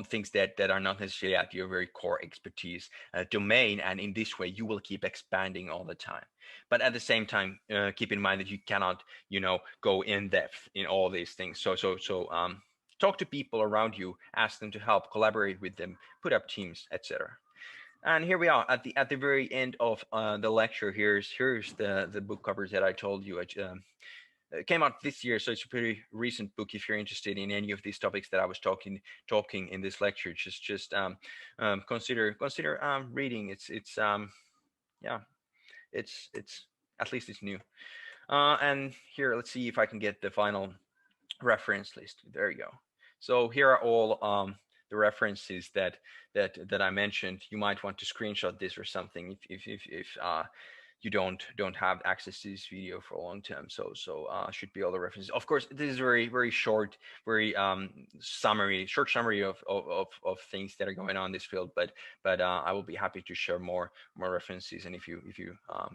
things that are not necessarily at your very core expertise domain, and in this way you will keep expanding all the time. But at the same time, keep in mind that you cannot go in depth in all these things. So talk to people around you, ask them to help, collaborate with them, put up teams, etc. And here we are at the very end of the lecture. Here's the book covers that I told you. It came out this year, so it's a pretty recent book. If you're interested in any of these topics that I was talking in this lecture, just consider reading. It's yeah, it's at least it's new. And here, let's see if I can get the final reference list. There you go. So here are all the references that I mentioned. You might want to screenshot this or something if you don't have access to this video for a long time. So should be all the references. Of course, this is very short, very short summary of things that are going on in this field. But I will be happy to share more references. And if you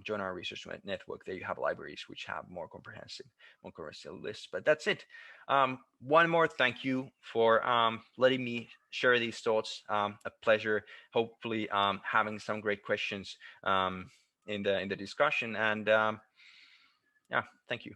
join our research network, there you have libraries which have more comprehensive lists. But that's it. One more thank you for letting me share these thoughts. A pleasure. Hopefully, having some great questions in the discussion. And yeah, thank you.